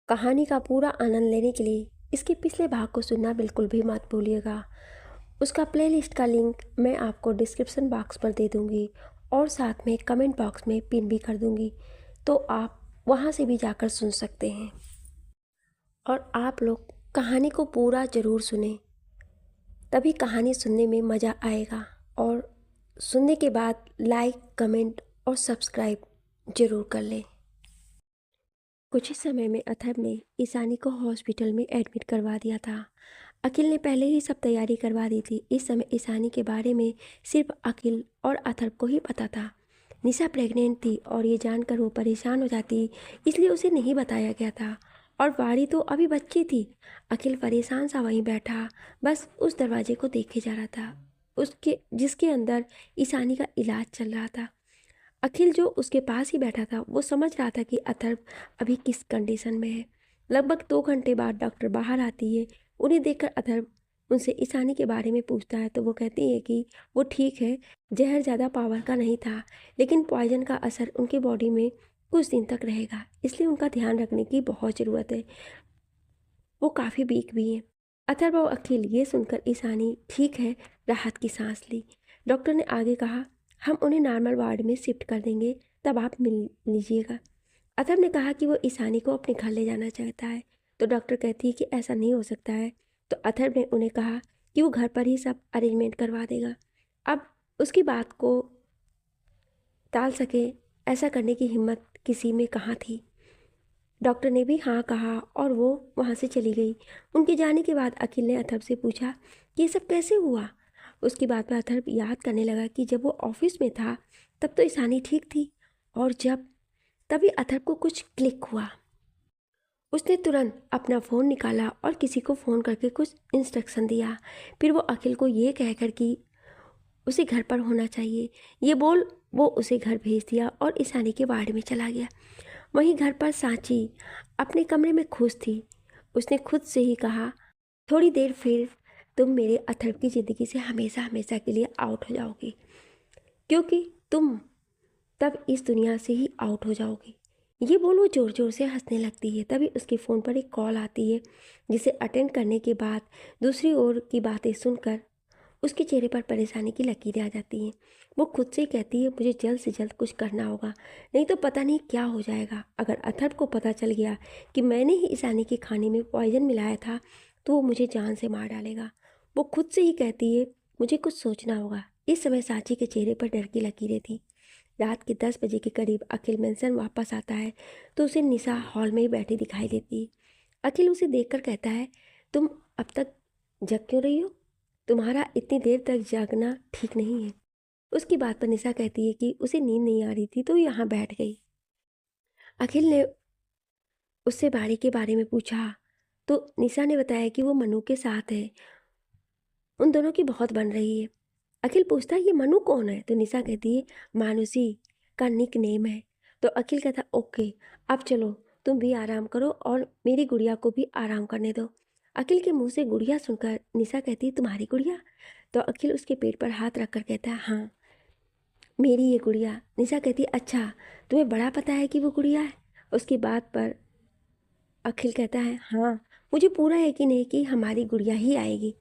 कहानी का पूरा आनंद लेने के लिए इसके पिछले भाग को सुनना बिल्कुल भी मत भूलिएगा। उसका प्लेलिस्ट का लिंक मैं आपको डिस्क्रिप्शन बॉक्स पर दे दूंगी और साथ में कमेंट बॉक्स में पिन भी कर दूंगी, तो आप वहां से भी जाकर सुन सकते हैं। और आप लोग कहानी को पूरा ज़रूर सुने, तभी कहानी सुनने में मज़ा आएगा। और सुनने के बाद लाइक, कमेंट और सब्सक्राइब ज़रूर कर लें। कुछ ही समय में अथर्व ने ईशानी को हॉस्पिटल में एडमिट करवा दिया था। अखिल ने पहले ही सब तैयारी करवा दी थी। इस समय ईशानी के बारे में सिर्फ अखिल और अथर्व को ही पता था। निशा प्रेग्नेंट थी और ये जानकर वो परेशान हो जाती, इसलिए उसे नहीं बताया गया था। और वाड़ी तो अभी बच्ची थी। अखिल परेशान सा वहीं बैठा बस उस दरवाजे को देखे जा रहा था, उसके जिसके अंदर ईशानी का इलाज चल रहा था। अखिल जो उसके पास ही बैठा था वो समझ रहा था कि अथर्व अभी किस कंडीशन में है। लगभग 2 घंटे बाद डॉक्टर बाहर आती है। उन्हें देखकर अथर्व उनसे ईशानी के बारे में पूछता है, तो वो कहती है कि वो ठीक है, जहर ज़्यादा पावर का नहीं था, लेकिन पॉइजन का असर उनकी बॉडी में कुछ दिन तक रहेगा, इसलिए उनका ध्यान रखने की बहुत ज़रूरत है। वो काफ़ी वीक भी हैं। अथर्व और अखिल ये सुनकर ईशानी ठीक है राहत की सांस ली। डॉक्टर ने आगे कहा, हम उन्हें नॉर्मल वार्ड में शिफ्ट कर देंगे, तब आप मिल लीजिएगा। अथर्व ने कहा कि वो ईशानी को अपने घर ले जाना चाहता है, तो डॉक्टर कहती है कि ऐसा नहीं हो सकता है। तो अथर्व ने उन्हें कहा कि वो घर पर ही सब अरेंजमेंट करवा देगा। अब उसकी बात को टाल सके ऐसा करने की हिम्मत किसी में कहाँ थी। डॉक्टर ने भी हाँ कहा और वो वहाँ से चली गई। उनके जाने के बाद अखिल ने अथर्व से पूछा कि ये सब कैसे हुआ। उसकी बात पर अथर्व याद करने लगा कि जब वो ऑफिस में था तब तो ईशानी ठीक थी, और जब तभी अथर्व को कुछ क्लिक हुआ। उसने तुरंत अपना फ़ोन निकाला और किसी को फ़ोन करके कुछ इंस्ट्रक्शन दिया। फिर वो अखिल को ये कहकर कि उसे घर पर होना चाहिए, ये बोल वो उसे घर भेज दिया और ईशानी के वार्ड में चला गया। वहीं घर पर सांची अपने कमरे में खुश थी। उसने खुद से ही कहा, थोड़ी देर फिर तुम मेरे अथर्व की ज़िंदगी से हमेशा हमेशा के लिए आउट हो जाओगी, क्योंकि तुम तब इस दुनिया से ही आउट हो जाओगी। ये बोल वो ज़ोर ज़ोर से हंसने लगती है। तभी उसके फ़ोन पर एक कॉल आती है, जिसे अटेंड करने के बाद दूसरी ओर की बातें सुनकर उसके चेहरे पर परेशानी की लकीरें आ जाती हैं। वो खुद से ही कहती है, मुझे जल्द से जल्द कुछ करना होगा, नहीं तो पता नहीं क्या हो जाएगा। अगर अथर्व को पता चल गया कि मैंने ही ईशानी के खाने में पॉइजन मिलाया था तो वो मुझे जान से मार डालेगा। वो खुद से ही कहती है, मुझे कुछ सोचना होगा। इस समय सांची के चेहरे पर डर की लकीरें थी। रात के 10 बजे के करीब अखिल मेंशन वापस आता है तो उसे निशा हॉल में ही बैठी दिखाई देती है। अखिल उसे देखकर कहता है, तुम अब तक जग क्यों रही हो? तुम्हारा इतनी देर तक जागना ठीक नहीं है। उसकी बात पर निशा कहती है कि उसे नींद नहीं आ रही थी तो यहाँ बैठ गई। अखिल ने उससे बाड़ी के बारे में पूछा तो निशा ने बताया कि वो मनु के साथ है, उन दोनों की बहुत बन रही है। अखिल पूछता है, ये मनु कौन है? तो निशा कहती है, मानुसी का निक नेम है। तो अखिल कहता, ओके, अब चलो तुम भी आराम करो और मेरी गुड़िया को भी आराम करने दो। अखिल के मुंह से गुड़िया सुनकर निशा कहती है, तुम्हारी गुड़िया? तो अखिल उसके पेट पर हाथ रखकर कहता है, हाँ मेरी ये गुड़िया। निशा कहती है, अच्छा तुम्हें बड़ा पता है कि वो गुड़िया है? उसकी बात पर अखिल कहता है, हाँ मुझे पूरा यकीन है कि हमारी गुड़िया ही आएगी।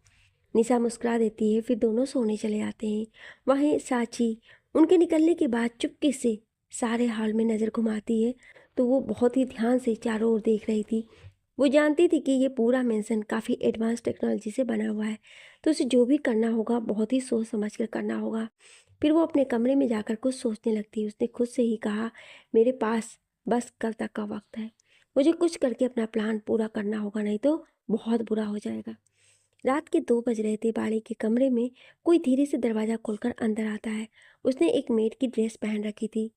निशा मुस्कुरा देती है। फिर दोनों सोने चले जाते हैं। वहीं साची उनके निकलने के बाद चुपके से सारे हॉल में नज़र घुमाती है, तो वो बहुत ही ध्यान से चारों ओर देख रही थी। वो जानती थी कि ये पूरा मेंशन काफ़ी एडवांस टेक्नोलॉजी से बना हुआ है, तो उसे जो भी करना होगा बहुत ही सोच समझ कर करना होगा। फिर वो अपने कमरे में जाकर कुछ सोचने लगती है। उसने खुद से ही कहा, मेरे पास बस कल तक का वक्त है, मुझे कुछ करके अपना प्लान पूरा करना होगा, नहीं तो बहुत बुरा हो जाएगा। रात के 2 बज रहे थे। बाड़ी के कमरे में कोई धीरे से दरवाज़ा खोलकर अंदर आता है। उसने एक मेड की ड्रेस पहन रखी थी।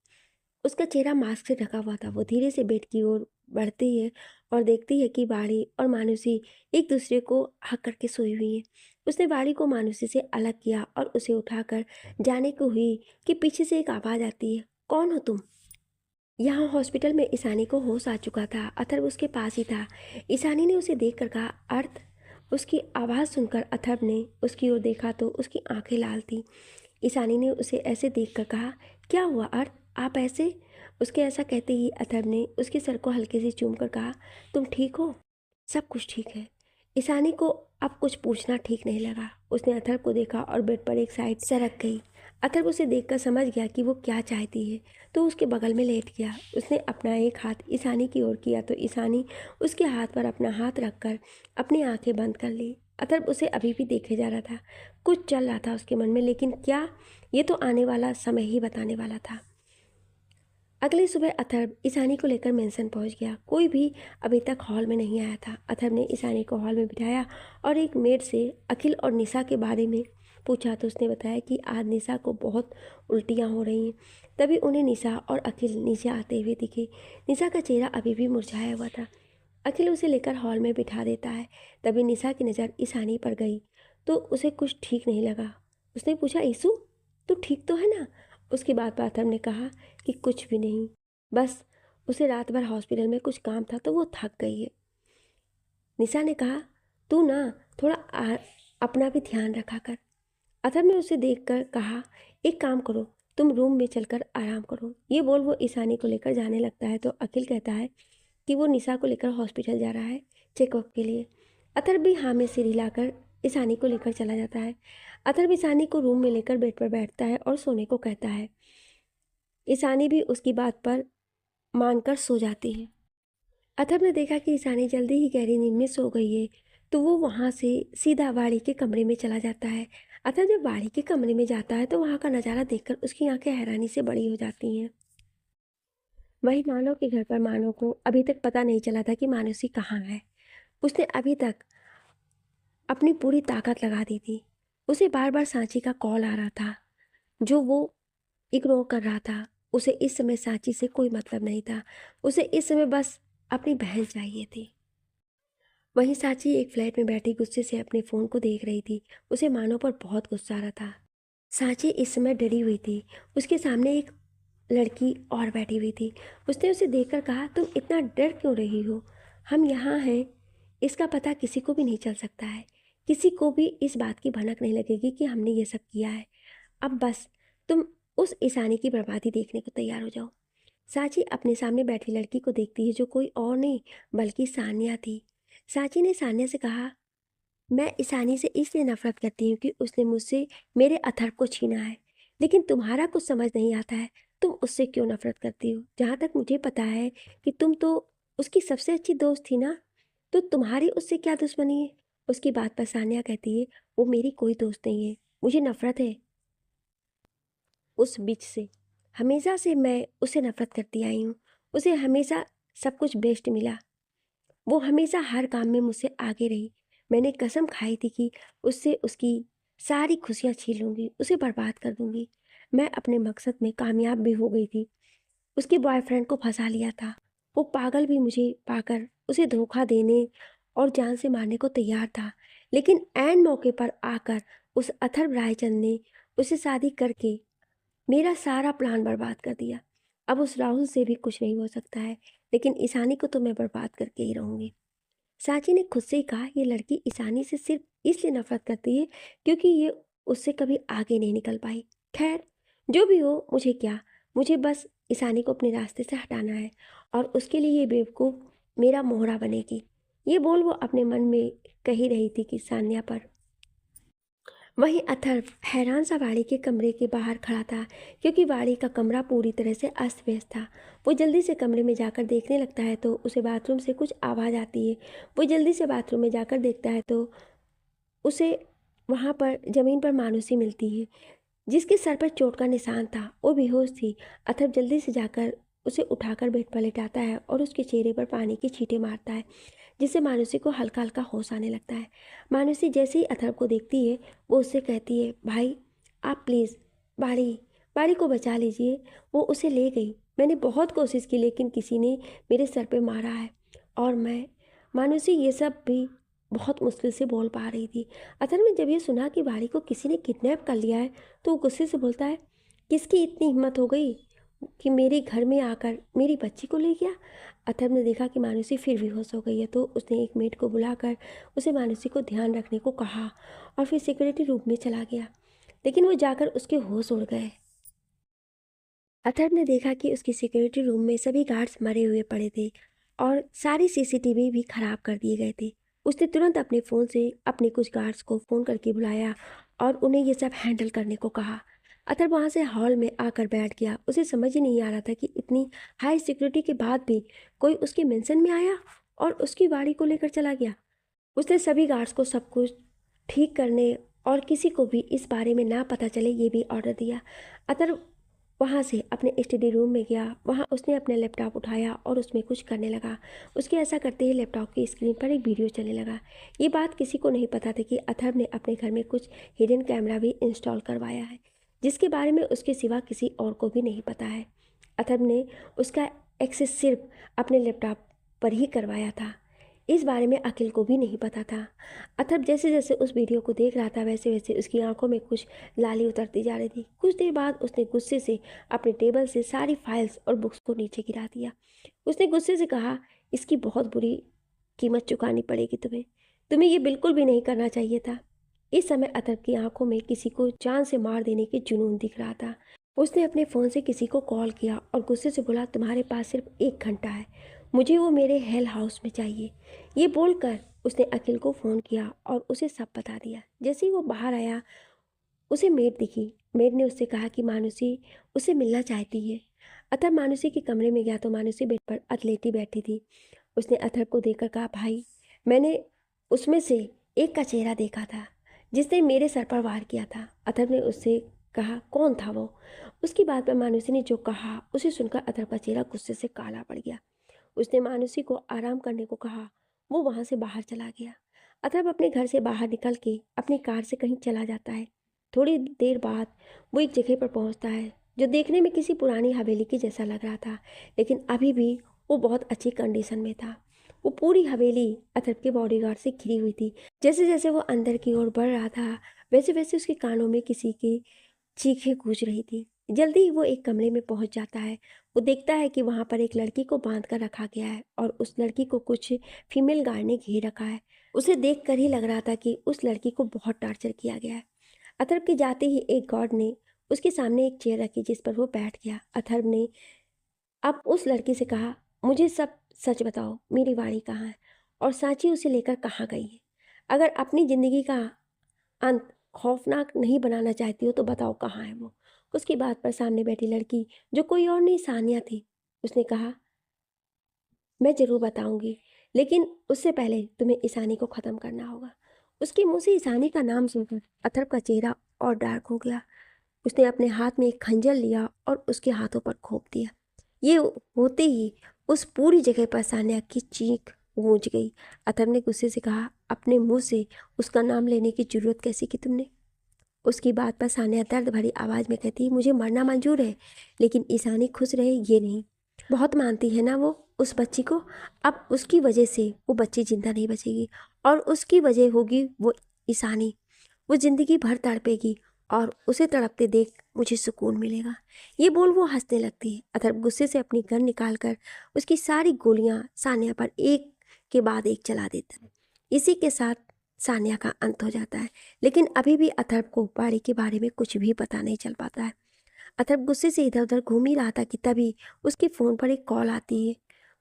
उसका चेहरा मास्क से ढका हुआ था। वो धीरे से बेड की ओर बढ़ती है और देखती है कि बाड़ी और मानुसी एक दूसरे को हक करके सोई हुई है। उसने बाड़ी को मानुसी से अलग किया और उसे उठाकर जाने को हुई कि पीछे से एक आवाज़ आती है, कौन हो तुम? यहाँ हॉस्पिटल में ईशानी को होश आ चुका था। अथर्व उसके पास ही था। ईशानी ने उसे देखकर कहा, अर्थ। उसकी आवाज़ सुनकर अथर्व ने उसकी ओर देखा तो उसकी आंखें लाल थीं। ईशानी ने उसे ऐसे देखकर कहा, क्या हुआ अर्थ, आप ऐसे? उसके ऐसा कहते ही अथर्व ने उसके सर को हल्के से चूम कर कहा, तुम ठीक हो? सब कुछ ठीक है। ईशानी को अब कुछ पूछना ठीक नहीं लगा। उसने अथर्व को देखा और बेड पर एक साइड सरक गई। अथर्व उसे देखकर समझ गया कि वो क्या चाहती है, तो उसके बगल में लेट गया। उसने अपना एक हाथ ईशानी की ओर किया तो ईशानी उसके हाथ पर अपना हाथ रखकर अपनी आंखें बंद कर ली। अथर्व उसे अभी भी देखे जा रहा था। कुछ चल रहा था उसके मन में, लेकिन क्या, ये तो आने वाला समय ही बताने वाला था। अगली सुबह अथर्व ईशानी को लेकर मेंशन पहुंच गया। कोई भी अभी तक हॉल में नहीं आया था। अथर्व ने ईशानी को हॉल में बिठाया और एक मेड से अखिल और निशा के बारे में पूछा तो उसने बताया कि आज निशा को बहुत उल्टियां हो रही हैं। तभी उन्हें निशा और अखिल नीचे आते हुए दिखे। निशा का चेहरा अभी भी मुरझाया हुआ था। अखिल उसे लेकर हॉल में बिठा देता है। तभी निशा की नज़र ईशानी पर गई तो उसे कुछ ठीक नहीं लगा। उसने पूछा, ईशु तू ठीक तो है ना? उसके बाद पाथर ने कहा कि कुछ भी नहीं, बस उसे रात भर हॉस्पिटल में कुछ काम था तो वो थक गई है। निशा ने कहा, तू ना थोड़ा अपना भी ध्यान रखा कर। अथर ने उसे देखकर कहा, एक काम करो, तुम रूम में चलकर आराम करो। ये बोल वो ईशानी को लेकर जाने लगता है तो अखिल कहता है कि वो निशा को लेकर हॉस्पिटल जा रहा है चेकअप के लिए। अथर भी हाँ में सिर हिलाकर ईशानी को लेकर चला जाता है। अथर भी ईशानी को रूम में लेकर बेड पर बैठता है और सोने को कहता है। ईशानी भी उसकी बात पर मानकर सो जाती है। अथर्व ने देखा कि ईशानी जल्दी ही गहरी नींद में सो गई है तो वो वहाँ से सीधा वाड़ी के कमरे में चला जाता है। अथर्व जब वाड़ी के कमरे में जाता है तो वहाँ का नज़ारा देखकर उसकी आंखें हैरानी से बड़ी हो जाती हैं। वही मानव के घर पर मानव को अभी तक पता नहीं चला था कि मानसी कहाँ है। उसने अभी तक अपनी पूरी ताकत लगा दी थी। उसे बार बार सांची का कॉल आ रहा था जो वो इग्नोर कर रहा था। उसे इस समय सांची से कोई मतलब नहीं था। उसे इस समय बस अपनी बहन चाहिए थी। वहीं सांची एक फ्लैट में बैठी गुस्से से अपने फ़ोन को देख रही थी। उसे मानव पर बहुत गुस्सा आ रहा था। सांची इस समय डरी हुई थी। उसके सामने एक लड़की और बैठी हुई थी। उसने उसे देखकर कहा, तुम इतना डर क्यों रही हो? हम यहाँ हैं, इसका पता किसी को भी नहीं चल सकता है। किसी को भी इस बात की भनक नहीं लगेगी कि हमने ये सब किया है। अब बस तुम उस ईशानी की बर्बादी देखने को तैयार हो जाओ। सांची अपने सामने बैठी लड़की को देखती है जो कोई और नहीं बल्कि सानिया थी। सांची ने सानिया से कहा, मैं ईशानी से इसलिए नफरत करती हूँ कि उसने मुझसे मेरे अथर्व को छीना है। लेकिन तुम्हारा कुछ समझ नहीं आता है, तुम उससे क्यों नफरत करती हो? जहाँ तक मुझे पता है कि तुम तो उसकी सबसे अच्छी दोस्त थी ना, तो तुम्हारी उससे क्या दुश्मनी है? उसकी बात पर सानिया कहती है, वो मेरी कोई दोस्त नहीं है, मुझे नफरत है उस बिच से। हमेशा से मैं उसे नफरत करती आई हूँ। उसे हमेशा सब कुछ बेस्ट मिला। वो हमेशा हर काम में मुझसे आगे रही। मैंने कसम खाई थी कि उससे उसकी सारी खुशियाँ छीन लूँगी, उसे बर्बाद कर दूँगी। मैं अपने मकसद में कामयाब भी हो गई थी। उसके बॉयफ्रेंड को फंसा लिया था। वो पागल भी मुझे पाकर उसे धोखा देने और जान से मारने को तैयार था। लेकिन ऐन मौके पर आकर उस अथर्व रायचंद ने उससे शादी करके मेरा सारा प्लान बर्बाद कर दिया। अब उस राहुल से भी कुछ नहीं हो सकता है, लेकिन ईशानी को तो मैं बर्बाद करके ही रहूँगी। सांची ने खुद से ही कहा, ये लड़की ईशानी से सिर्फ इसलिए नफरत करती है क्योंकि ये उससे कभी आगे नहीं निकल पाई। खैर, जो भी हो, मुझे क्या, मुझे बस ईशानी को अपने रास्ते से हटाना है और उसके लिए ये बेवकूफ़ मेरा मोहरा बनेगी। ये बोल वो अपने मन में कही रही थी कि सान्या पर। वहीं अथर्व हैरान सा वाड़ी के कमरे के बाहर खड़ा था क्योंकि वाड़ी का कमरा पूरी तरह से अस्त व्यस्त था। वो जल्दी से कमरे में जाकर देखने लगता है तो उसे बाथरूम से कुछ आवाज़ आती है। वो जल्दी से बाथरूम में जाकर देखता है तो उसे वहाँ पर ज़मीन पर मानुसी मिलती है जिसके सर पर चोट का निशान था। वो बेहोश थी। अथर्व जल्दी से जाकर उसे उठाकर बेड पर लेटाता है और उसके चेहरे पर पानी की छींटे मारता है जिससे मानुसी को हल्का हल्का होश आने लगता है। मानुसी जैसे ही अथर्व को देखती है वो उससे कहती है, भाई आप प्लीज़ बाड़ी बाड़ी को बचा लीजिए। वो उसे ले गई। मैंने बहुत कोशिश की लेकिन किसी ने मेरे सर पे मारा है और मैं। मानुसी ये सब भी बहुत मुश्किल से बोल पा रही थी। अथर्व ने जब ये सुना कि बाड़ी को किसी ने किडनैप कर लिया है तो वो गुस्से से बोलता है, किसकी इतनी हिम्मत हो गई कि मेरे घर में आकर मेरी बच्ची को ले गया? अथर्व ने देखा कि मानुसी फिर बेहोश हो गई है तो उसने एक मेड को बुलाकर उसे मानुसी को ध्यान रखने को कहा और फिर सिक्योरिटी रूम में चला गया। लेकिन वो जाकर उसके होश उड़ गए। अथर्व ने देखा कि उसकी सिक्योरिटी रूम में सभी गार्ड्स मरे हुए पड़े थे और सारी सीसीटीवी भी खराब कर दिए गए थे। उसने तुरंत अपने फ़ोन से अपने कुछ गार्ड्स को फ़ोन करके बुलाया और उन्हें ये सब हैंडल करने को कहा। अथर्व वहाँ से हॉल में आकर बैठ गया। उसे समझ ही नहीं आ रहा था कि इतनी हाई सिक्योरिटी के बाद भी कोई उसके मेंशन में आया और उसकी गाड़ी को लेकर चला गया। उसने सभी गार्ड्स को सब कुछ ठीक करने और किसी को भी इस बारे में ना पता चले ये भी ऑर्डर दिया। अतर्व वहाँ से अपने स्टडी रूम में गया। वहाँ उसने अपने लैपटॉप उठाया और उसमें कुछ करने लगा। उसके ऐसा करते ही लैपटॉप की स्क्रीन पर एक वीडियो चलने लगा। ये बात किसी को नहीं पता था कि अथर्व ने अपने घर में कुछ हिडन कैमरा भी इंस्टॉल करवाया है, जिसके बारे में उसके सिवा किसी और को भी नहीं पता है। अथर्व ने उसका एक्सेस सिर्फ अपने लैपटॉप पर ही करवाया था। इस बारे में अखिल को भी नहीं पता था। अथर्व जैसे जैसे उस वीडियो को देख रहा था वैसे वैसे उसकी आंखों में कुछ लाली उतरती जा रही थी। कुछ देर बाद उसने गुस्से से अपने टेबल से सारी फाइल्स और बुक्स को नीचे गिरा दिया। उसने गुस्से से कहा, इसकी बहुत बुरी कीमत चुकानी पड़ेगी तुम्हें। तुम्हें ये बिल्कुल भी नहीं करना चाहिए था। इस समय अथर्व की आंखों में किसी को जान से मार देने की जुनून दिख रहा था। उसने अपने फ़ोन से किसी को कॉल किया और गुस्से से बोला, तुम्हारे पास सिर्फ 1 घंटा है, मुझे वो मेरे हेल हाउस में चाहिए। ये बोलकर उसने अखिल को फ़ोन किया और उसे सब बता दिया। जैसे ही वो बाहर आया उसे मेड दिखी। मेड ने उससे कहा कि मानुषी उससे मिलना चाहती है। अथर्व मानुषी के कमरे में गया तो मानुषी बेड पर अतलेटी बैठी थी। उसने अथर्व को देखकर कहा, भाई मैंने उसमें से एक का चेहरा देखा था जिसने मेरे सर पर वार किया था। अथर्व ने उससे कहा, कौन था वो? उसकी बात पर मानुषी ने जो कहा उसे सुनकर अथर्व का चेहरा गुस्से से काला पड़ गया। उसने मानुषी को आराम करने को कहा। वो वहाँ से बाहर चला गया। अथर्व अपने घर से बाहर निकल के अपनी कार से कहीं चला जाता है। थोड़ी देर बाद वो एक जगह पर पहुँचता है जो देखने में किसी पुरानी हवेली की जैसा लग रहा था, लेकिन अभी भी वो बहुत अच्छी कंडीशन में था। वो पूरी हवेली अथर्व के बॉडीगार्ड से घिरी हुई थी। जैसे जैसे वो अंदर की ओर बढ़ रहा था वैसे वैसे उसके कानों में किसी की चीखें गूंज रही थी। जल्दी ही वो एक कमरे में पहुंच जाता है। वो देखता है कि वहां पर एक लड़की को बांध कर रखा गया है और उस लड़की को कुछ फीमेल गार्ड ने घेर रखा है। उसे देख कर ही लग रहा था कि उस लड़की को बहुत टॉर्चर किया गया है। अथर्व के जाते ही एक गार्ड ने उसके सामने एक चेयर रखी जिस पर वो बैठ गया। अथर्व ने अब उस लड़की से कहा, मुझे सब सच बताओ, मेरी वाणी कहाँ है और सांची उसे लेकर कहाँ गई है? अगर अपनी ज़िंदगी का अंत खौफनाक नहीं बनाना चाहती हो तो बताओ कहाँ है वो? उसकी बात पर सामने बैठी लड़की, जो कोई और नहीं सानिया थी, उसने कहा, मैं ज़रूर बताऊंगी, लेकिन उससे पहले तुम्हें ईशानी को ख़त्म करना होगा। उसके मुंह से ईशानी का नाम सुनकर अथर्व का चेहरा और डार्क हो गया। उसने अपने हाथ में एक खंजर लिया और उसके हाथों पर घोंप दिया। ये होते ही उस पूरी जगह पर सान्या की चीख गूंज गई। अथर्व ने गुस्से से कहा, अपने मुंह से उसका नाम लेने की जरूरत कैसी की तुमने? उसकी बात पर सान्या दर्द भरी आवाज़ में कहती, मुझे मरना मंजूर है, लेकिन ईशानी खुश रहे ये नहीं। बहुत मानती है ना वो उस बच्ची को। अब उसकी वजह से वो बच्ची जिंदा नहीं बचेगी और उसकी वजह होगी वो ईशानी। वो जिंदगी भर तड़पेगी और उसे तड़पते देख मुझे सुकून मिलेगा। ये बोल वो हंसने लगती है। अथर्व गुस्से से अपनी गन निकालकर उसकी सारी गोलियां सान्या पर एक के बाद एक चला देता है। इसी के साथ सान्या का अंत हो जाता है। लेकिन अभी भी अथर्व को बाड़ी के बारे में कुछ भी पता नहीं चल पाता है। अथर्व गुस्से से इधर उधर घूम ही रहा था कि तभी उसके फ़ोन पर एक कॉल आती है।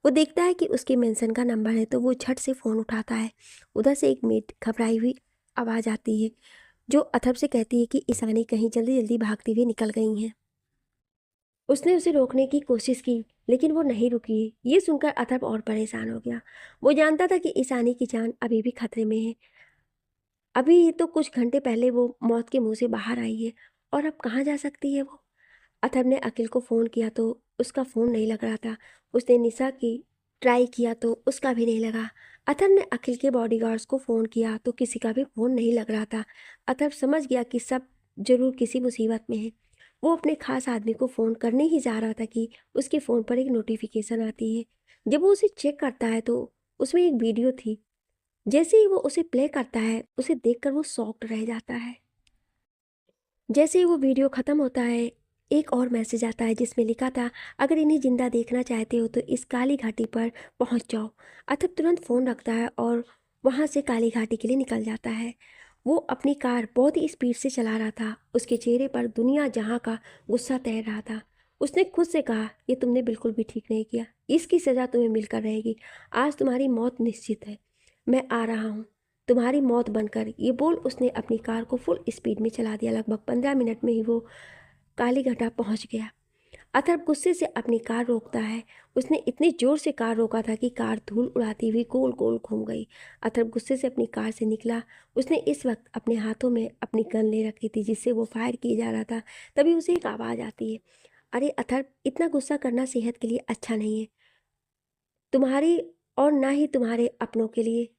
वो देखता है कि उसके मेंशन का नंबर है तो वो झट से फ़ोन उठाता है। उधर से एक मेड घबराई हुई आवाज़ आती है जो अथर्व से कहती है कि ईशानी कहीं जल्दी जल्दी भागती हुई निकल गई हैं। उसने उसे रोकने की कोशिश की लेकिन वो नहीं रुकी। ये सुनकर अथर्व और परेशान हो गया। वो जानता था कि ईशानी की जान अभी भी खतरे में है। अभी तो कुछ घंटे पहले वो मौत के मुंह से बाहर आई है और अब कहाँ जा सकती है वो? अथर्व ने अखिल को फ़ोन किया तो उसका फ़ोन नहीं लग रहा था। उसने निशा की ट्राई किया तो उसका भी नहीं लगा। अथर्व ने अखिल के बॉडीगार्ड्स को फ़ोन किया तो किसी का भी फ़ोन नहीं लग रहा था। अथर्व समझ गया कि सब ज़रूर किसी मुसीबत में है। वो अपने खास आदमी को फ़ोन करने ही जा रहा था कि उसके फ़ोन पर एक नोटिफिकेशन आती है। जब वो उसे चेक करता है तो उसमें एक वीडियो थी। जैसे ही वो उसे प्ले करता है उसे देखकर वो शॉक्ड रह जाता है। जैसे ही वो वीडियो ख़त्म होता है एक और मैसेज आता है जिसमें लिखा था, अगर इन्हें ज़िंदा देखना चाहते हो तो इस काली घाटी पर पहुंच जाओ। अथर्व तुरंत फ़ोन रखता है और वहां से काली घाटी के लिए निकल जाता है। वो अपनी कार बहुत ही स्पीड से चला रहा था। उसके चेहरे पर दुनिया जहां का गुस्सा तैर रहा था। उसने खुद से कहा, ये तुमने बिल्कुल भी ठीक नहीं किया, इसकी सज़ा तुम्हें मिलकर रहेगी। आज तुम्हारी मौत निश्चित है। मैं आ रहा हूँ तुम्हारी मौत बनकर। ये बोल उसने अपनी कार को फुल स्पीड में चला दिया। लगभग 15 मिनट में ही वो कालीघाटा पहुँच गया। अथर्व गुस्से से अपनी कार रोकता है। उसने इतनी जोर से कार रोका था कि कार धूल उड़ाती हुई गोल गोल घूम गई। अथर्व गुस्से से अपनी कार से निकला। उसने इस वक्त अपने हाथों में अपनी गन ले रखी थी जिससे वो फायर किए जा रहा था। तभी उसे एक आवाज़ आती है, अरे अथर्व, इतना गुस्सा करना सेहत के लिए अच्छा नहीं है, तुम्हारी और ना ही तुम्हारे अपनों के लिए।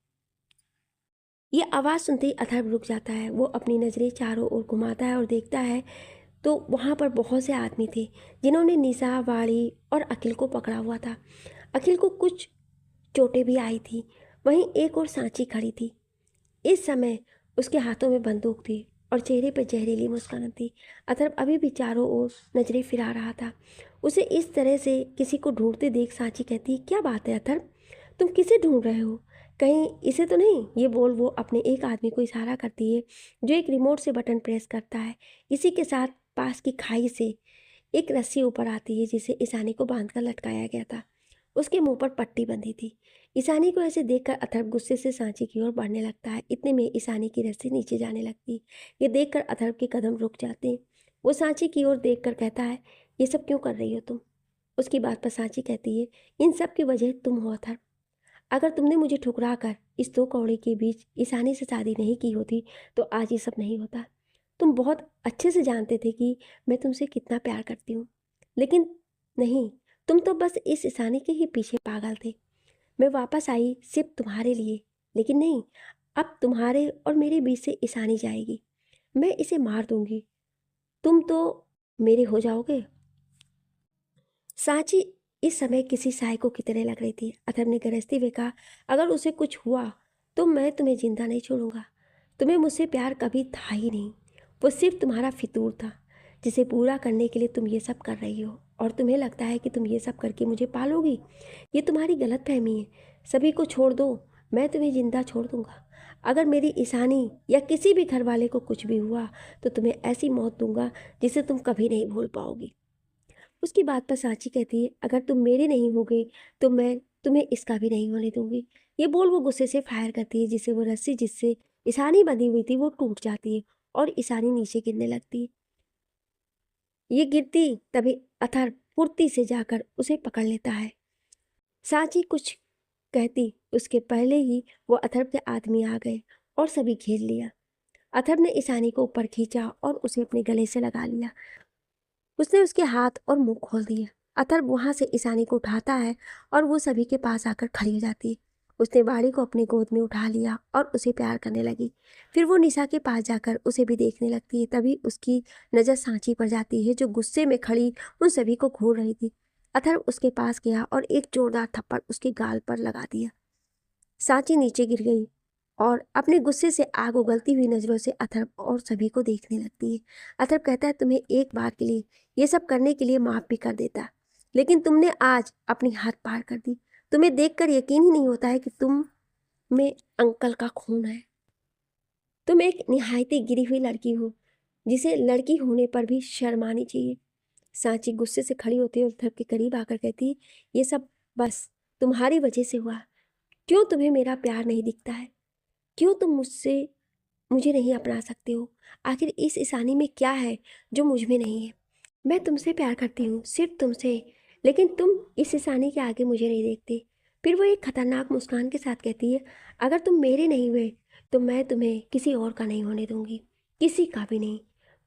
ये आवाज़ सुनते ही अथर्व रुक जाता है। वो अपनी नज़रें चारों ओर घुमाता है और देखता है तो वहाँ पर बहुत से आदमी थे जिन्होंने निशा, वाणी और अखिल को पकड़ा हुआ था। अखिल को कुछ चोटें भी आई थी। वहीं एक और सांची खड़ी थी। इस समय उसके हाथों में बंदूक थी और चेहरे पर जहरीली मुस्कान थी। अथर्व अभी भी चारों ओर नजरें फिरा रहा था। उसे इस तरह से किसी को ढूंढते देख सांची कहती, क्या बात है अथर्व, तुम किसे ढूंढ रहे हो? कहीं इसे तो नहीं? ये बोल वो अपने एक आदमी को इशारा करती है जो एक रिमोट से बटन प्रेस करता है। इसी के साथ पास की खाई से एक रस्सी ऊपर आती है जिसे ईशानी को बांधकर लटकाया गया था। उसके मुंह पर पट्टी बंधी थी। ईशानी को ऐसे देखकर अथर्व गुस्से से सांची की ओर बढ़ने लगता है। इतने में ईशानी की रस्सी नीचे जाने लगती। ये देखकर अथर्व के कदम रुक जाते हैं। वो सांची की ओर देखकर कहता है, ये सब क्यों कर रही हो तुम? उसकी बात पर सांची कहती है, इन सब की वजह तुम हो अथर्व। अगर तुमने मुझे ठुकरा कर इस दो कौड़े के बीच ईशानी से शादी नहीं की होती तो आज ये सब नहीं होता। तुम बहुत अच्छे से जानते थे कि मैं तुमसे कितना प्यार करती हूँ, लेकिन नहीं, तुम तो बस इस ईशानी के ही पीछे पागल थे। मैं वापस आई सिर्फ तुम्हारे लिए, लेकिन नहीं, अब तुम्हारे और मेरे बीच से ईशानी जाएगी। मैं इसे मार दूंगी, तुम तो मेरे हो जाओगे। सांची इस समय किसी साइको की तरह लग रही थी। अथर्व ने गरजते हुए कहा, अगर उसे कुछ हुआ तो मैं तुम्हें जिंदा नहीं छोड़ूंगा। तुम्हें मुझसे प्यार कभी था ही नहीं। वो सिर्फ तुम्हारा फितूर था जिसे पूरा करने के लिए तुम ये सब कर रही हो, और तुम्हें लगता है कि तुम ये सब करके मुझे पालोगी। ये तुम्हारी गलत फहमी है। सभी को छोड़ दो, मैं तुम्हें जिंदा छोड़ दूंगा। अगर मेरी ईशानी या किसी भी घर वाले को कुछ भी हुआ तो तुम्हें ऐसी मौत दूंगा जिसे तुम कभी नहीं भूल पाओगी। उसकी बात पर सांची कहती है, अगर तुम मेरी नहीं हो गई तो मैं तुम्हें इसका भी नहीं होने दूंगी। ये बोल वो गुस्से से फायर करती है जिससे वो रस्सी जिससे ईशानी बंधी हुई थी वो टूट जाती है और ईशानी नीचे गिरने लगती है। ये गिरती तभी अथर्व फुर्ती से जाकर उसे पकड़ लेता है। सांची कुछ कहती उसके पहले ही वो अथर्व के आदमी आ गए और सभी घेर लिया। अथर्व ने ईशानी को ऊपर खींचा और उसे अपने गले से लगा लिया। उसने उसके हाथ और मुंह खोल दिए। अथर्व वहां से ईशानी को उठाता है और वो सभी के पास आकर खड़ी हो जाती है। उसने बाड़ी को अपनी गोद में उठा लिया और उसे प्यार करने लगी। फिर वो निशा के पास जाकर उसे भी देखने लगती है। तभी उसकी नज़र सांची पर जाती है जो गुस्से में खड़ी उन सभी को घूर रही थी। अथर्व उसके पास गया और एक जोरदार थप्पड़ उसके गाल पर लगा दिया। सांची नीचे गिर गई और अपने गुस्से से आग उगलती हुई नजरों से अथर्व और सभी को देखने लगती है। अथर्व कहता है, तुम्हें एक बार के लिए ये सब करने के लिए माफ भी कर देता, लेकिन तुमने आज अपनी हद पार कर दी। तुम्हें देखकर यकीन ही नहीं होता है कि तुम में अंकल का खून है। तुम एक निहायती गिरी हुई लड़की हो जिसे लड़की होने पर भी शर्म आनी चाहिए। सांची गुस्से से खड़ी होती है और अथर्व के करीब आकर कहती है, ये सब बस तुम्हारी वजह से हुआ। क्यों तुम्हें मेरा प्यार नहीं दिखता है? क्यों तुम मुझे नहीं अपना सकते हो? आखिर इस ईशानी में क्या है जो मुझ में नहीं है? मैं तुमसे प्यार करती हूँ, सिर्फ तुमसे, लेकिन तुम इस ईशानी के आगे मुझे नहीं देखते। फिर वो एक खतरनाक मुस्कान के साथ कहती है, अगर तुम मेरे नहीं हुए तो मैं तुम्हें किसी और का नहीं होने दूंगी, किसी का भी नहीं।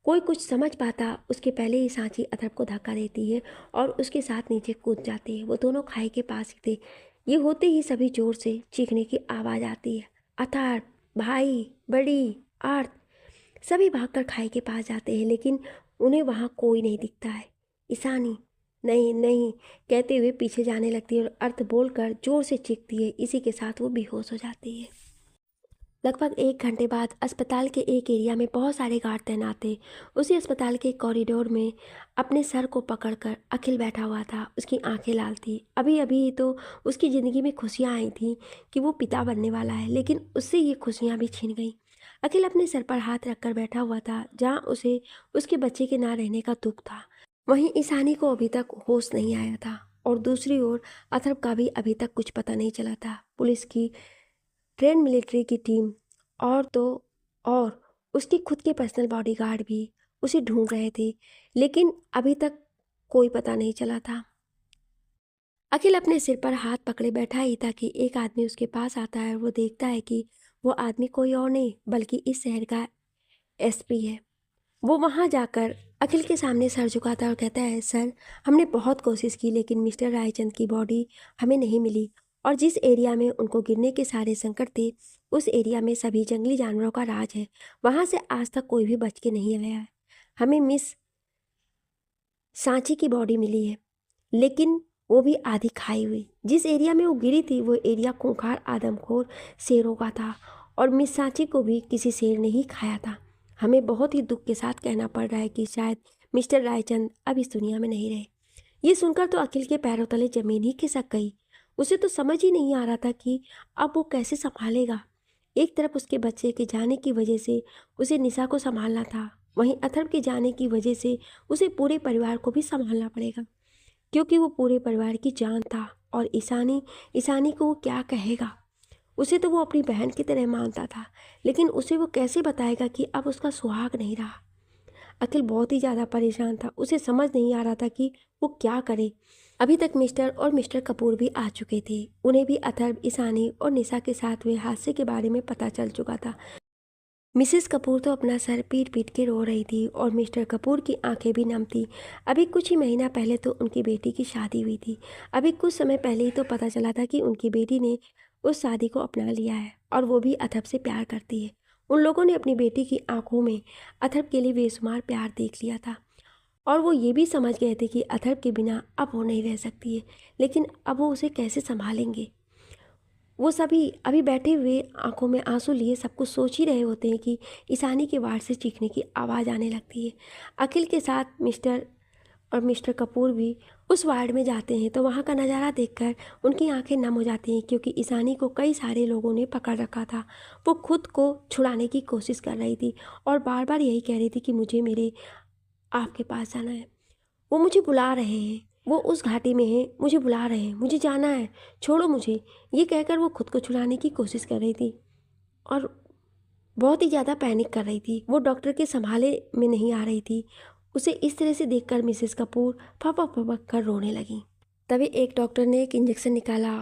कोई कुछ समझ पाता उसके पहले ही सांची अथर्व को धक्का देती है और उसके साथ नीचे कूद जाती है। वो दोनों खाई के पास ही थे। ये होते ही सभी जोर से चीखने की आवाज़ आती है, अथर्व, भाई, बड़ी, आर्त। सभी भागकर खाई के पास जाते हैं लेकिन उन्हें वहाँ कोई नहीं दिखता है। ईशानी, नहीं नहीं कहते हुए पीछे जाने लगती है और अर्थ बोलकर जोर से चीखती है। इसी के साथ वो बेहोश हो जाती है। लगभग 1 घंटे बाद अस्पताल के एक एरिया में बहुत सारे गार्ड तैनात थे। उसी अस्पताल के कॉरिडोर में अपने सर को पकड़कर अखिल बैठा हुआ था। उसकी आंखें लाल थी। अभी अभी तो उसकी ज़िंदगी में खुशियाँ आई थीं कि वो पिता बनने वाला है, लेकिन उससे ये खुशियाँ भी छीन गईं। अखिल अपने सर पर हाथ रखकर बैठा हुआ था जहाँ उसे उसके बच्चे के ना रहने का दुख था। वहीं ईशानी को अभी तक होश नहीं आया था और दूसरी ओर अथर्व का भी अभी तक कुछ पता नहीं चला था। पुलिस की ट्रेन मिलिट्री की टीम और उसकी खुद के पर्सनल बॉडीगार्ड भी उसे ढूंढ रहे थे, लेकिन अभी तक कोई पता नहीं चला था। अखिल अपने सिर पर हाथ पकड़े बैठा ही था कि एक आदमी उसके पास आता है और वो देखता है कि वो आदमी कोई और नहीं बल्कि इस शहर का एसपी है। वो वहाँ जाकर अखिल के सामने सर झुकाता है और कहता है, सर, हमने बहुत कोशिश की लेकिन मिस्टर रायचंद की बॉडी हमें नहीं मिली और जिस एरिया में उनको गिरने के सारे संकट थे उस एरिया में सभी जंगली जानवरों का राज है। वहाँ से आज तक कोई भी बच के नहीं आया है। हमें मिस सांची की बॉडी मिली है, लेकिन वो भी आधी खाई हुई। जिस एरिया में वो गिरी थी वो एरिया खूंखार आदमखोर शेरों का था और मिस सांची को भी किसी शेर ने ही खाया था। हमें बहुत ही दुख के साथ कहना पड़ रहा है कि शायद मिस्टर रायचंद अब इस दुनिया में नहीं रहे। ये सुनकर तो अखिल के पैरों तले जमीन ही खिसक गई। उसे तो समझ ही नहीं आ रहा था कि अब वो कैसे संभालेगा। एक तरफ उसके बच्चे के जाने की वजह से उसे निशा को संभालना था, वहीं अथर्व के जाने की वजह से उसे पूरे परिवार को भी संभालना पड़ेगा, क्योंकि वो पूरे परिवार की जान था। और ईशानी ईशानी को वो क्या कहेगा? उसे तो वो अपनी बहन की तरह मानता था, लेकिन उसे वो कैसे बताएगा कि अब उसका सुहाग नहीं रहा। अखिल बहुत ही ज़्यादा परेशान था। उसे समझ नहीं आ रहा था कि वो क्या करे। अभी तक मिस्टर कपूर भी आ चुके थे। उन्हें भी अथर्व, ईशानी और निशा के साथ हुए हादसे के बारे में पता चल चुका था। मिसेस कपूर तो अपना सर पीट पीट के रो रही थी और मिस्टर कपूर की आंखें भी नम थी। अभी कुछ ही महीना पहले तो उनकी बेटी की शादी हुई थी। अभी कुछ समय पहले ही तो पता चला था कि उनकी बेटी ने उस शादी को अपना लिया है और वो भी अथर्व से प्यार करती है। उन लोगों ने अपनी बेटी की आंखों में अथर्व के लिए बेशुमार प्यार देख लिया था और वो ये भी समझ गए थे कि अथर्व के बिना अब वो नहीं रह सकती है। लेकिन अब वो उसे कैसे संभालेंगे? वो सभी अभी बैठे हुए आंखों में आंसू लिए सब कुछ सोच ही रहे होते हैं कि ईशानी के वार्ड से चीखने की आवाज़ आने लगती है। अखिल के साथ मिस्टर कपूर भी उस वार्ड में जाते हैं तो वहाँ का नज़ारा देखकर उनकी आंखें नम हो जाती हैं, क्योंकि ईशानी को कई सारे लोगों ने पकड़ रखा था। वो खुद को छुड़ाने की कोशिश कर रही थी और बार बार यही कह रही थी कि मुझे मेरे आपके पास जाना है। वो मुझे बुला रहे हैं, वो उस घाटी में हैं, मुझे बुला रहे हैं, मुझे जाना है, छोड़ो मुझे। ये कहकर वो खुद को छुड़ाने की कोशिश कर रही थी और बहुत ही ज़्यादा पैनिक कर रही थी। वो डॉक्टर के संभाले में नहीं आ रही थी। उसे इस तरह से देखकर मिसेस कपूर फपक फपक कर रोने लगी। तभी एक डॉक्टर ने एक इंजेक्शन निकाला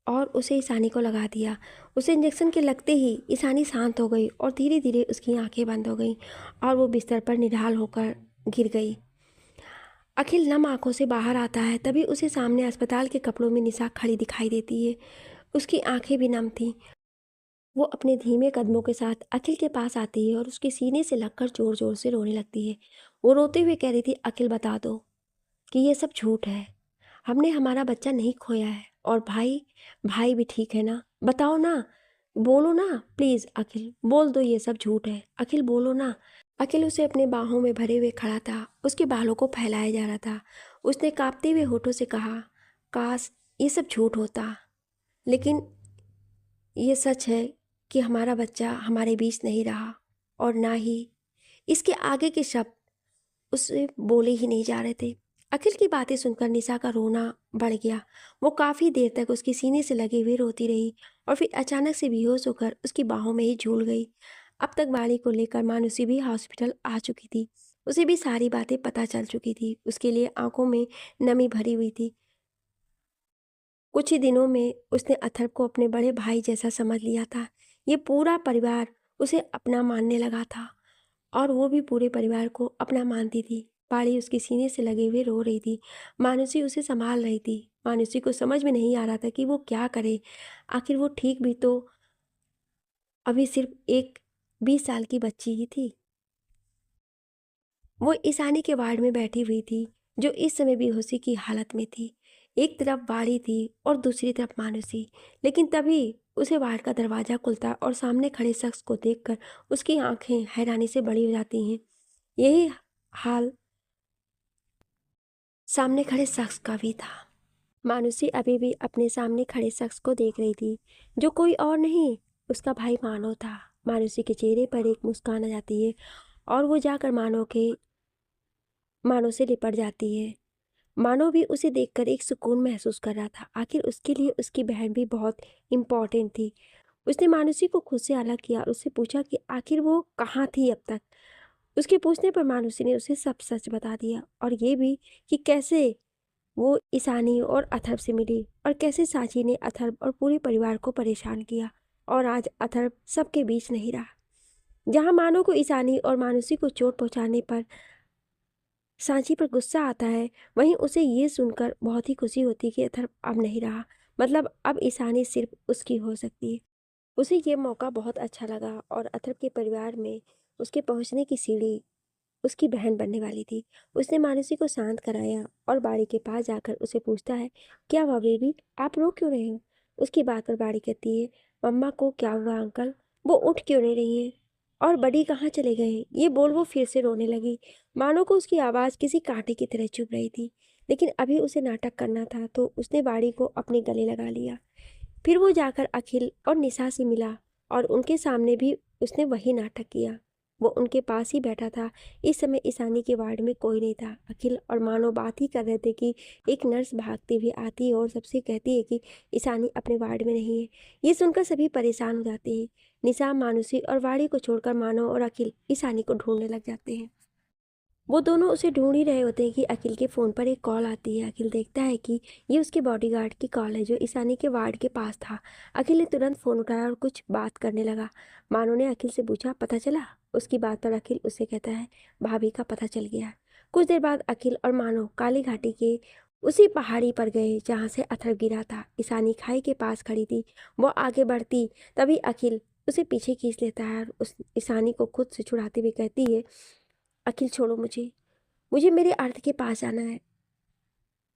और उसे ईशानी को लगा दिया। उसे इंजेक्शन के लगते ही ईशानी शांत हो गई और धीरे धीरे उसकी आंखें बंद हो गईं और वो बिस्तर पर निढाल होकर गिर गई। अखिल नम आंखों से बाहर आता है, तभी उसे सामने अस्पताल के कपड़ों में निशा खड़ी दिखाई देती है। उसकी आंखें भी नम थीं। वो अपने धीमे कदमों के साथ अखिल के पास आती है और उसके सीने से लगकर जोर जोर से रोने लगती है। वो रोते हुए कह रही थी, अखिल बता दो कि ये सब झूठ है, हमने हमारा बच्चा नहीं खोया है। और भाई, भाई भी ठीक है ना? बताओ ना, बोलो ना प्लीज़ अखिल, बोल दो ये सब झूठ है। अखिल बोलो ना। अखिल उसे अपने बाहों में भरे हुए खड़ा था, उसके बालों को फैलाया जा रहा था। उसने कांपते हुए होठों से कहा, काश ये सब झूठ होता, लेकिन ये सच है कि हमारा बच्चा हमारे बीच नहीं रहा। और ना ही इसके आगे के शब्द उससे बोले ही नहीं जा रहे थे। अखिल की बातें सुनकर निशा का रोना बढ़ गया। वो काफ़ी देर तक उसके सीने से लगे हुए रोती रही और फिर अचानक से बेहोश होकर उसकी बाहों में ही झूल गई। अब तक वाणी को लेकर मानुषी भी हॉस्पिटल आ चुकी थी। उसे भी सारी बातें पता चल चुकी थी। उसके लिए आंखों में नमी भरी हुई थी। कुछ ही दिनों में उसने अथर्व को अपने बड़े भाई जैसा समझ लिया था। ये पूरा परिवार उसे अपना मानने लगा था और वो भी पूरे परिवार को अपना मानती थी। पाड़ी उसके सीने से लगे हुए रो रही थी। मानुषी उसे संभाल रही थी। मानुषी को समझ में नहीं आ रहा था कि वो क्या करे। आखिर वो ठीक भी तो अभी सिर्फ एक 20 साल की बच्ची ही थी। वो ईशानी के वार्ड में बैठी हुई थी, जो इस समय बेहोशी की हालत में थी। एक तरफ बाड़ी थी और दूसरी तरफ मानुषी। लेकिन तभी उसे वार्ड का दरवाज़ा खुलता और सामने खड़े शख्स को देखकर उसकी आंखें हैरानी से बड़ी हो जाती हैं। यही हाल सामने खड़े शख्स का भी था। मानुषी अभी भी अपने सामने खड़े शख्स को देख रही थी, जो कोई और नहीं, उसका भाई मानव था। मानुषी के चेहरे पर एक मुस्कान आ जाती है और वो जाकर मानव के मानो से लिपट जाती है। मानो भी उसे देखकर एक सुकून महसूस कर रहा था। आखिर उसके लिए उसकी बहन भी बहुत इम्पोर्टेंट थी। उसने मानुषी को खुद से अलग किया और उससे पूछा कि आखिर वो कहाँ थी अब तक। उसके पूछने पर मानुषी ने उसे सब सच बता दिया, और ये भी कि कैसे वो ईशानी और अथर्व से मिली और कैसे सांची ने अथर्व और पूरे परिवार को परेशान किया। और आज अथर्व सबके बीच नहीं रहा। जहाँ मानो को ईशानी और मानुषी को चोट पहुँचाने पर सांची पर गुस्सा आता है, वहीं उसे ये सुनकर बहुत ही खुशी होती कि अथर्व अब नहीं रहा। मतलब अब ईशानी सिर्फ उसकी हो सकती है। उसे ये मौका बहुत अच्छा लगा और अथर्व के परिवार में उसके पहुंचने की सीढ़ी उसकी बहन बनने वाली थी। उसने मानसी को शांत कराया और बाड़ी के पास जाकर उसे पूछता है, क्या हुआ बेबी, आप रो क्यों रहे हो? उसकी बात पर बाड़ी कहती है, मम्मा को क्या हुआ अंकल, वो उठ क्यों नहीं रही है? और बड़ी कहाँ चले गए? ये बोल वो फिर से रोने लगी। मानो को उसकी आवाज़ किसी कांटे की तरह चुभ रही थी, लेकिन अभी उसे नाटक करना था तो उसने बाड़ी को अपने गले लगा लिया। फिर वो जाकर अखिल और निशा से मिला और उनके सामने भी उसने वही नाटक किया। वो उनके पास ही बैठा था। इस समय ईशानी के वार्ड में कोई नहीं था। अखिल और मानो बात ही कर रहे थे कि एक नर्स भागती हुई आती है और सबसे कहती है कि ईशानी अपने वार्ड में नहीं है। ये सुनकर सभी परेशान हो जाते हैं। निशा, मानुषी और वाड़ी को छोड़कर मानो और अखिल ईशानी को ढूंढने लग जाते हैं। वो दोनों उसे ढूंढ ही रहे होते हैं कि अखिल के फ़ोन पर एक कॉल आती है। अखिल देखता है कि ये उसके बॉडीगार्ड की कॉल है जो ईशानी के वार्ड के पास था। अखिल ने तुरंत फ़ोन उठाया और कुछ बात करने लगा। मानो ने अखिल से पूछा, पता चला? उसकी बात पर अखिल उससे कहता है, भाभी का पता चल गया। कुछ देर बाद अखिल और मानो काली घाटी के उसी पहाड़ी पर गए जहाँ से अथर्व गिरा था। ईशानी खाई के पास खड़ी थी। वो आगे बढ़ती तभी अखिल उसे पीछे खींच लेता है और उस ईशानी को खुद से छुड़ाते हुए कहती है, अखिल छोड़ो मुझे, मुझे मेरे अर्थ के पास जाना है,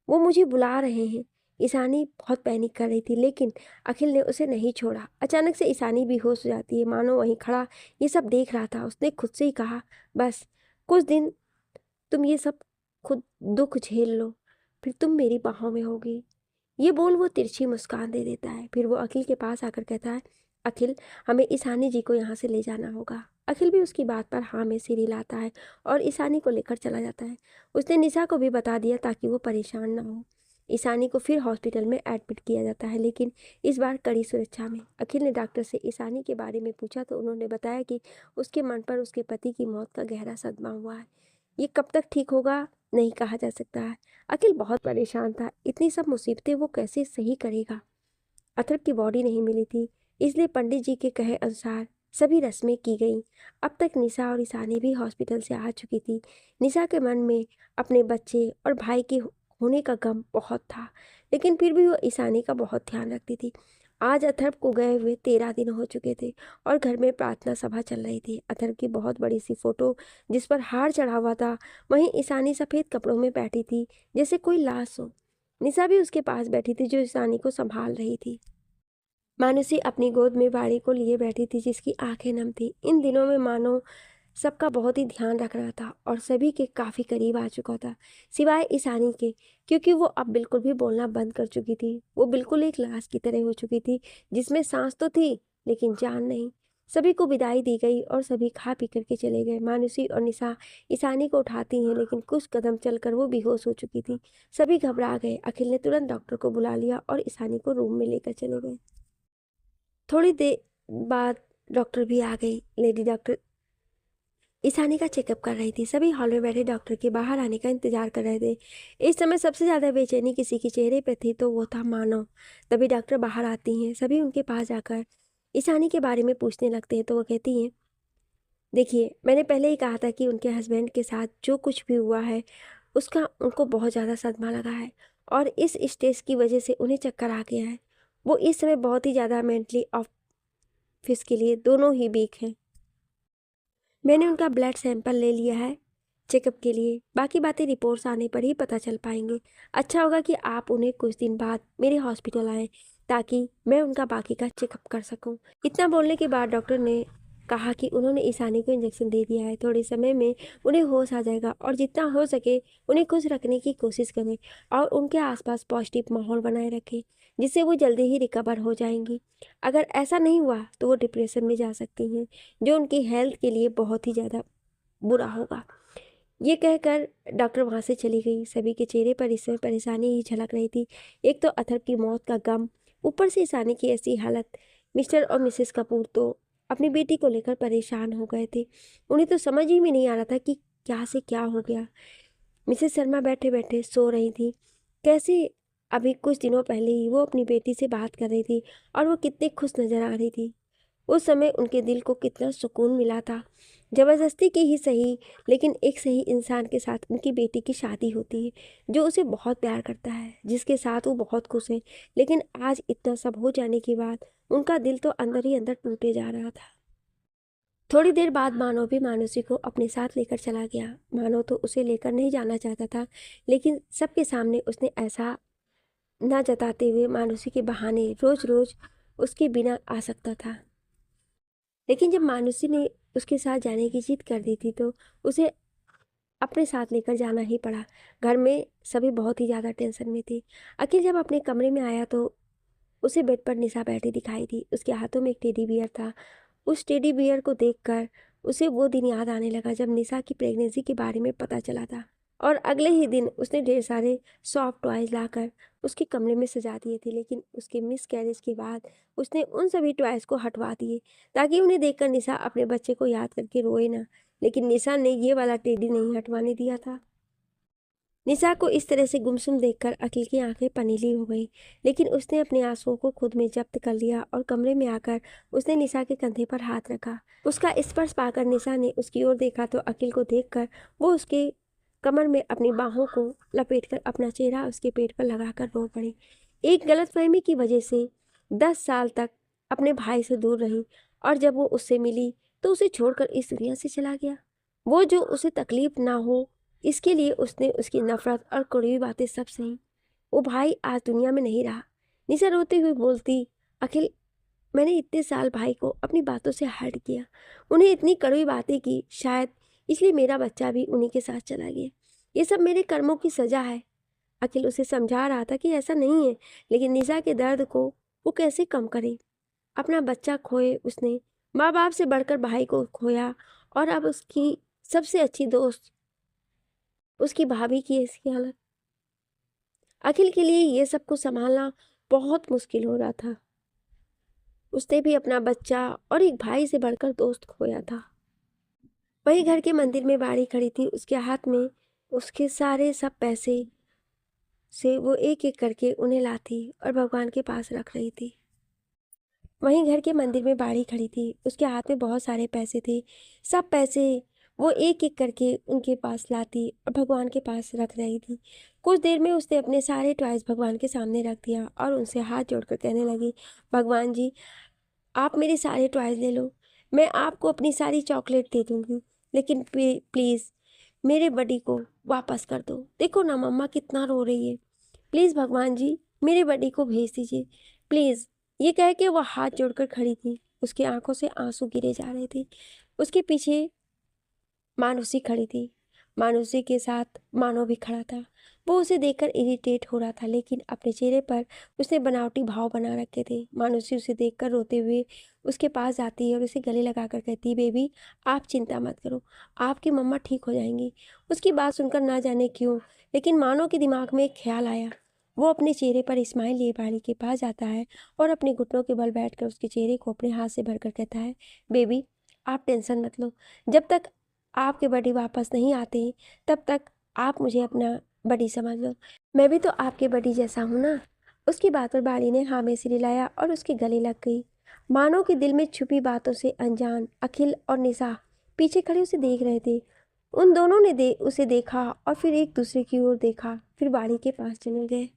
वो मुझे बुला रहे हैं। ईशानी बहुत पैनिक कर रही थी, लेकिन अखिल ने उसे नहीं छोड़ा। अचानक से ईशानी बेहोश हो जाती है। मानो वहीं खड़ा ये सब देख रहा था। उसने खुद से ही कहा, बस कुछ दिन तुम ये सब खुद दुख झेल लो, फिर तुम मेरी बाहों में होगी। ये बोल वो तिरछी मुस्कान दे देता है। फिर वो अखिल के पास आकर कहता है, अखिल हमें ईशानी जी को यहाँ से ले जाना होगा। अखिल भी उसकी बात पर हाँ में सिर हिलाता है और ईशानी को लेकर चला जाता है। उसने निशा को भी बता दिया ताकि वो परेशान ना हो। ईशानी को फिर हॉस्पिटल में एडमिट किया जाता है, लेकिन इस बार कड़ी सुरक्षा में। अखिल ने डॉक्टर से ईशानी के बारे में पूछा तो उन्होंने बताया कि उसके मन पर उसके पति की मौत का गहरा सदमा हुआ है। ये कब तक ठीक होगा नहीं कहा जा सकता है। अखिल बहुत परेशान था। इतनी सब मुसीबतें वो कैसे सही करेगा? अथर्व की बॉडी नहीं मिली थी, इसलिए पंडित जी के कहे अनुसार सभी रस्में की गईं। अब तक निशा और ईशानी भी हॉस्पिटल से आ चुकी थी। निशा के मन में अपने बच्चे और भाई के होने का गम बहुत था, लेकिन फिर भी वो ईशानी का बहुत ध्यान रखती थी। आज अथर्व को गए हुए 13 दिन हो चुके थे और घर में प्रार्थना सभा चल रही थी। अथर्व की बहुत बड़ी सी फोटो जिस पर हार चढ़ा हुआ था, वहीं ईशानी सफ़ेद कपड़ों में बैठी थी जैसे कोई लाश हो। निशा भी उसके पास बैठी थी जो ईशानी को संभाल रही थी। मानुषी अपनी गोद में बाड़ी को लिए बैठी थी जिसकी आंखें नम थी। इन दिनों में मानो सबका बहुत ही ध्यान रख रहा था और सभी के काफ़ी करीब आ चुका था, सिवाय ईशानी के, क्योंकि वो अब बिल्कुल भी बोलना बंद कर चुकी थी। वो बिल्कुल एक लाश की तरह हो चुकी थी जिसमें सांस तो थी लेकिन जान नहीं। सभी को विदाई दी गई और सभी खा पी करके चले गए। मानुषी और निशा ईशानी को उठाती हैं, लेकिन कुछ कदम चलकर वो बेहोश हो चुकी थी। सभी घबरा गए। अखिल ने तुरंत डॉक्टर को बुला लिया और ईशानी को रूम में लेकर चले गए। थोड़ी देर बाद डॉक्टर भी आ गई। लेडी डॉक्टर ईशानी का चेकअप कर रही थी। सभी हॉल में बैठे डॉक्टर के बाहर आने का इंतजार कर रहे थे। इस समय सबसे ज़्यादा बेचैनी किसी के चेहरे पे थी तो वो था मानव। तभी डॉक्टर बाहर आती हैं। सभी उनके पास जाकर ईशानी के बारे में पूछने लगते हैं तो वो कहती हैं, देखिए मैंने पहले ही कहा था कि उनके हस्बैंड के साथ जो कुछ भी हुआ है उसका उनको बहुत ज़्यादा सदमा लगा है और इस स्ट्रेस की वजह से उन्हें चक्कर आ गया है। वो इस समय बहुत ही ज़्यादा मेंटली ऑफिस के लिए दोनों ही वीक हैं। मैंने उनका ब्लड सैंपल ले लिया है चेकअप के लिए। बाकी बातें रिपोर्ट्स आने पर ही पता चल पाएंगे। अच्छा होगा कि आप उन्हें कुछ दिन बाद मेरे हॉस्पिटल आएँ ताकि मैं उनका बाकी का चेकअप कर सकूं। इतना बोलने के बाद डॉक्टर ने कहा कि उन्होंने ईशानी को इंजेक्शन दे दिया है। थोड़े समय में उन्हें होश आ जाएगा और जितना हो सके उन्हें खुश रखने की कोशिश करें और उनके आसपास पॉजिटिव माहौल बनाए रखें जिससे वो जल्दी ही रिकवर हो जाएंगी। अगर ऐसा नहीं हुआ तो वो डिप्रेशन में जा सकती हैं, जो उनकी हेल्थ के लिए बहुत ही ज़्यादा बुरा होगा। ये कहकर डॉक्टर वहाँ से चली गई। सभी के चेहरे पर इस समय परेशानी ही झलक रही थी। एक तो अथर्व की मौत का गम, ऊपर से ईशानी की ऐसी हालत। मिस्टर और मिसेस कपूर तो अपनी बेटी को लेकर परेशान हो गए थे। उन्हें तो समझ ही में नहीं आ रहा था कि क्या से क्या हो गया। मिसेस शर्मा बैठे बैठे सो रही थी। कैसे अभी कुछ दिनों पहले ही वो अपनी बेटी से बात कर रही थी और वो कितनी खुश नजर आ रही थी। उस समय उनके दिल को कितना सुकून मिला था। ज़बरदस्ती की ही सही, लेकिन एक सही इंसान के साथ उनकी बेटी की शादी होती है, जो उसे बहुत प्यार करता है, जिसके साथ वो बहुत खुश है। लेकिन आज इतना सब हो जाने के बाद उनका दिल तो अंदर ही अंदर टूटे जा रहा था। थोड़ी देर बाद मानव भी मानुषी को अपने साथ लेकर चला गया। मानव तो उसे लेकर नहीं जाना चाहता था, लेकिन सबके सामने उसने ऐसा ना जताते हुए मानुषी के बहाने रोज रोज उसके बिना आ सकता था। लेकिन जब मानुषी ने उसके साथ जाने की जिद कर दी थी तो उसे अपने साथ लेकर जाना ही पड़ा। घर में सभी बहुत ही ज़्यादा टेंशन में थे। अखिल जब अपने कमरे में आया तो उसे बेड पर निशा बैठी दिखाई दी। उसके हाथों में एक टेडी बियर था। उस टेडी बियर को देखकर उसे वो दिन याद आने लगा जब निशा की प्रेगनेंसी के बारे में पता चला था। और अगले ही दिन उसने ढेर सारे सॉफ्ट टॉयज लाकर उसके कमरे में सजा दिए थे। लेकिन उसके मिस कैरेज के बाद उसने उन सभी टॉयज को हटवा दिए ताकि उन्हें देखकर निशा अपने बच्चे को याद करके रोए ना। लेकिन निशा ने ये वाला टेडी नहीं हटवाने दिया था। निशा को इस तरह से गुमसुम देखकर अखिल की आंखें पनीली हो गई। लेकिन उसने अपने आंसुओं को खुद में जब्त कर लिया और कमरे में आकर उसने निशा के कंधे पर हाथ रखा। उसका स्पर्श पाकर निशा ने उसकी ओर देखा तो अखिल को देखकर वो उसके कमर में अपनी बाहों को लपेटकर अपना चेहरा उसके पेट पर लगाकर रो पड़ी। एक गलतफहमी की वजह से 10 साल तक अपने भाई से दूर रही और जब वो उससे मिली तो उसे छोड़कर इस दुनिया से चला गया। वो जो उसे तकलीफ ना हो इसके लिए उसने उसकी नफरत और कड़वी बातें सब सही। वो भाई आज दुनिया में नहीं रहा। निशा रोते हुए बोलती, अखिल मैंने इतने साल भाई को अपनी बातों से हर्ट किया, उन्हें इतनी कड़वी बातें की, शायद इसलिए मेरा बच्चा भी उन्हीं के साथ चला गया। ये सब मेरे कर्मों की सजा है। अखिल उसे समझा रहा था कि ऐसा नहीं है, लेकिन निशा के दर्द को वो कैसे कम करे। अपना बच्चा खोए उसने, माँ बाप से बढ़कर भाई को खोया और अब उसकी सबसे अच्छी दोस्त उसकी भाभी की ऐसी हालत। अखिल के लिए ये सब कुछ संभालना बहुत मुश्किल हो रहा था। उसने भी अपना बच्चा और एक भाई से बढ़कर दोस्त खोया था। वहीं घर के मंदिर में बाड़ी खड़ी थी। उसके हाथ में उसके सारे सब पैसे से वो एक एक करके उन्हें लाती और भगवान के पास रख रही थी। वहीं घर के मंदिर में बाड़ी खड़ी थी। उसके हाथ में बहुत सारे पैसे थे। सब पैसे वो एक एक करके उनके पास लाती और भगवान के पास रख रही थी। कुछ देर में उसने अपने सारे टॉयज भगवान के सामने रख दिया और उनसे हाथ जोड़कर कहने लगी, भगवान जी आप मेरे सारे टॉयज ले लो, मैं आपको अपनी सारी चॉकलेट दे दूंगी, लेकिन प्लीज़ मेरे बडी को वापस कर दो। देखो ना मम्मा कितना रो रही है। प्लीज़ भगवान जी मेरे बडी को भेज दीजिए प्लीज़। ये कह के वो हाथ जोड़कर खड़ी थी। उसकी आंखों से आंसू गिरे जा रहे थे। उसके पीछे मानुषी खड़ी थी। मानुषी के साथ मानव भी खड़ा था। वो उसे देखकर इरिटेट हो रहा था, लेकिन अपने चेहरे पर उसने बनावटी भाव बना रखे थे। मानुषी उसे देखकर रोते हुए उसके पास जाती है और उसे गले लगाकर कहती, बेबी आप चिंता मत करो, आपकी मम्मा ठीक हो जाएंगी। उसकी बात सुनकर ना जाने क्यों, लेकिन मानव के दिमाग में एक ख्याल आया। वो अपने चेहरे पर स्माइल लिए बाड़ी के पास जाता है और अपने घुटनों के बल बैठकर उसके चेहरे को अपने हाथ से भरकर कहता है, बेबी आप टेंशन मत लो, जब तक आपके बडी वापस नहीं आते तब तक आप मुझे अपना बडी समझ लो, मैं भी तो आपके बडी जैसा हूँ ना। उसकी बात पर बाड़ी ने हाँ में सिर हिलाया और उसके गले लग गई। मानो कि दिल में छुपी बातों से अनजान अखिल और निशा पीछे खड़े उसे देख रहे थे। उन दोनों ने उसे देखा और फिर एक दूसरे की ओर देखा, फिर बाड़ी के पास चले गए।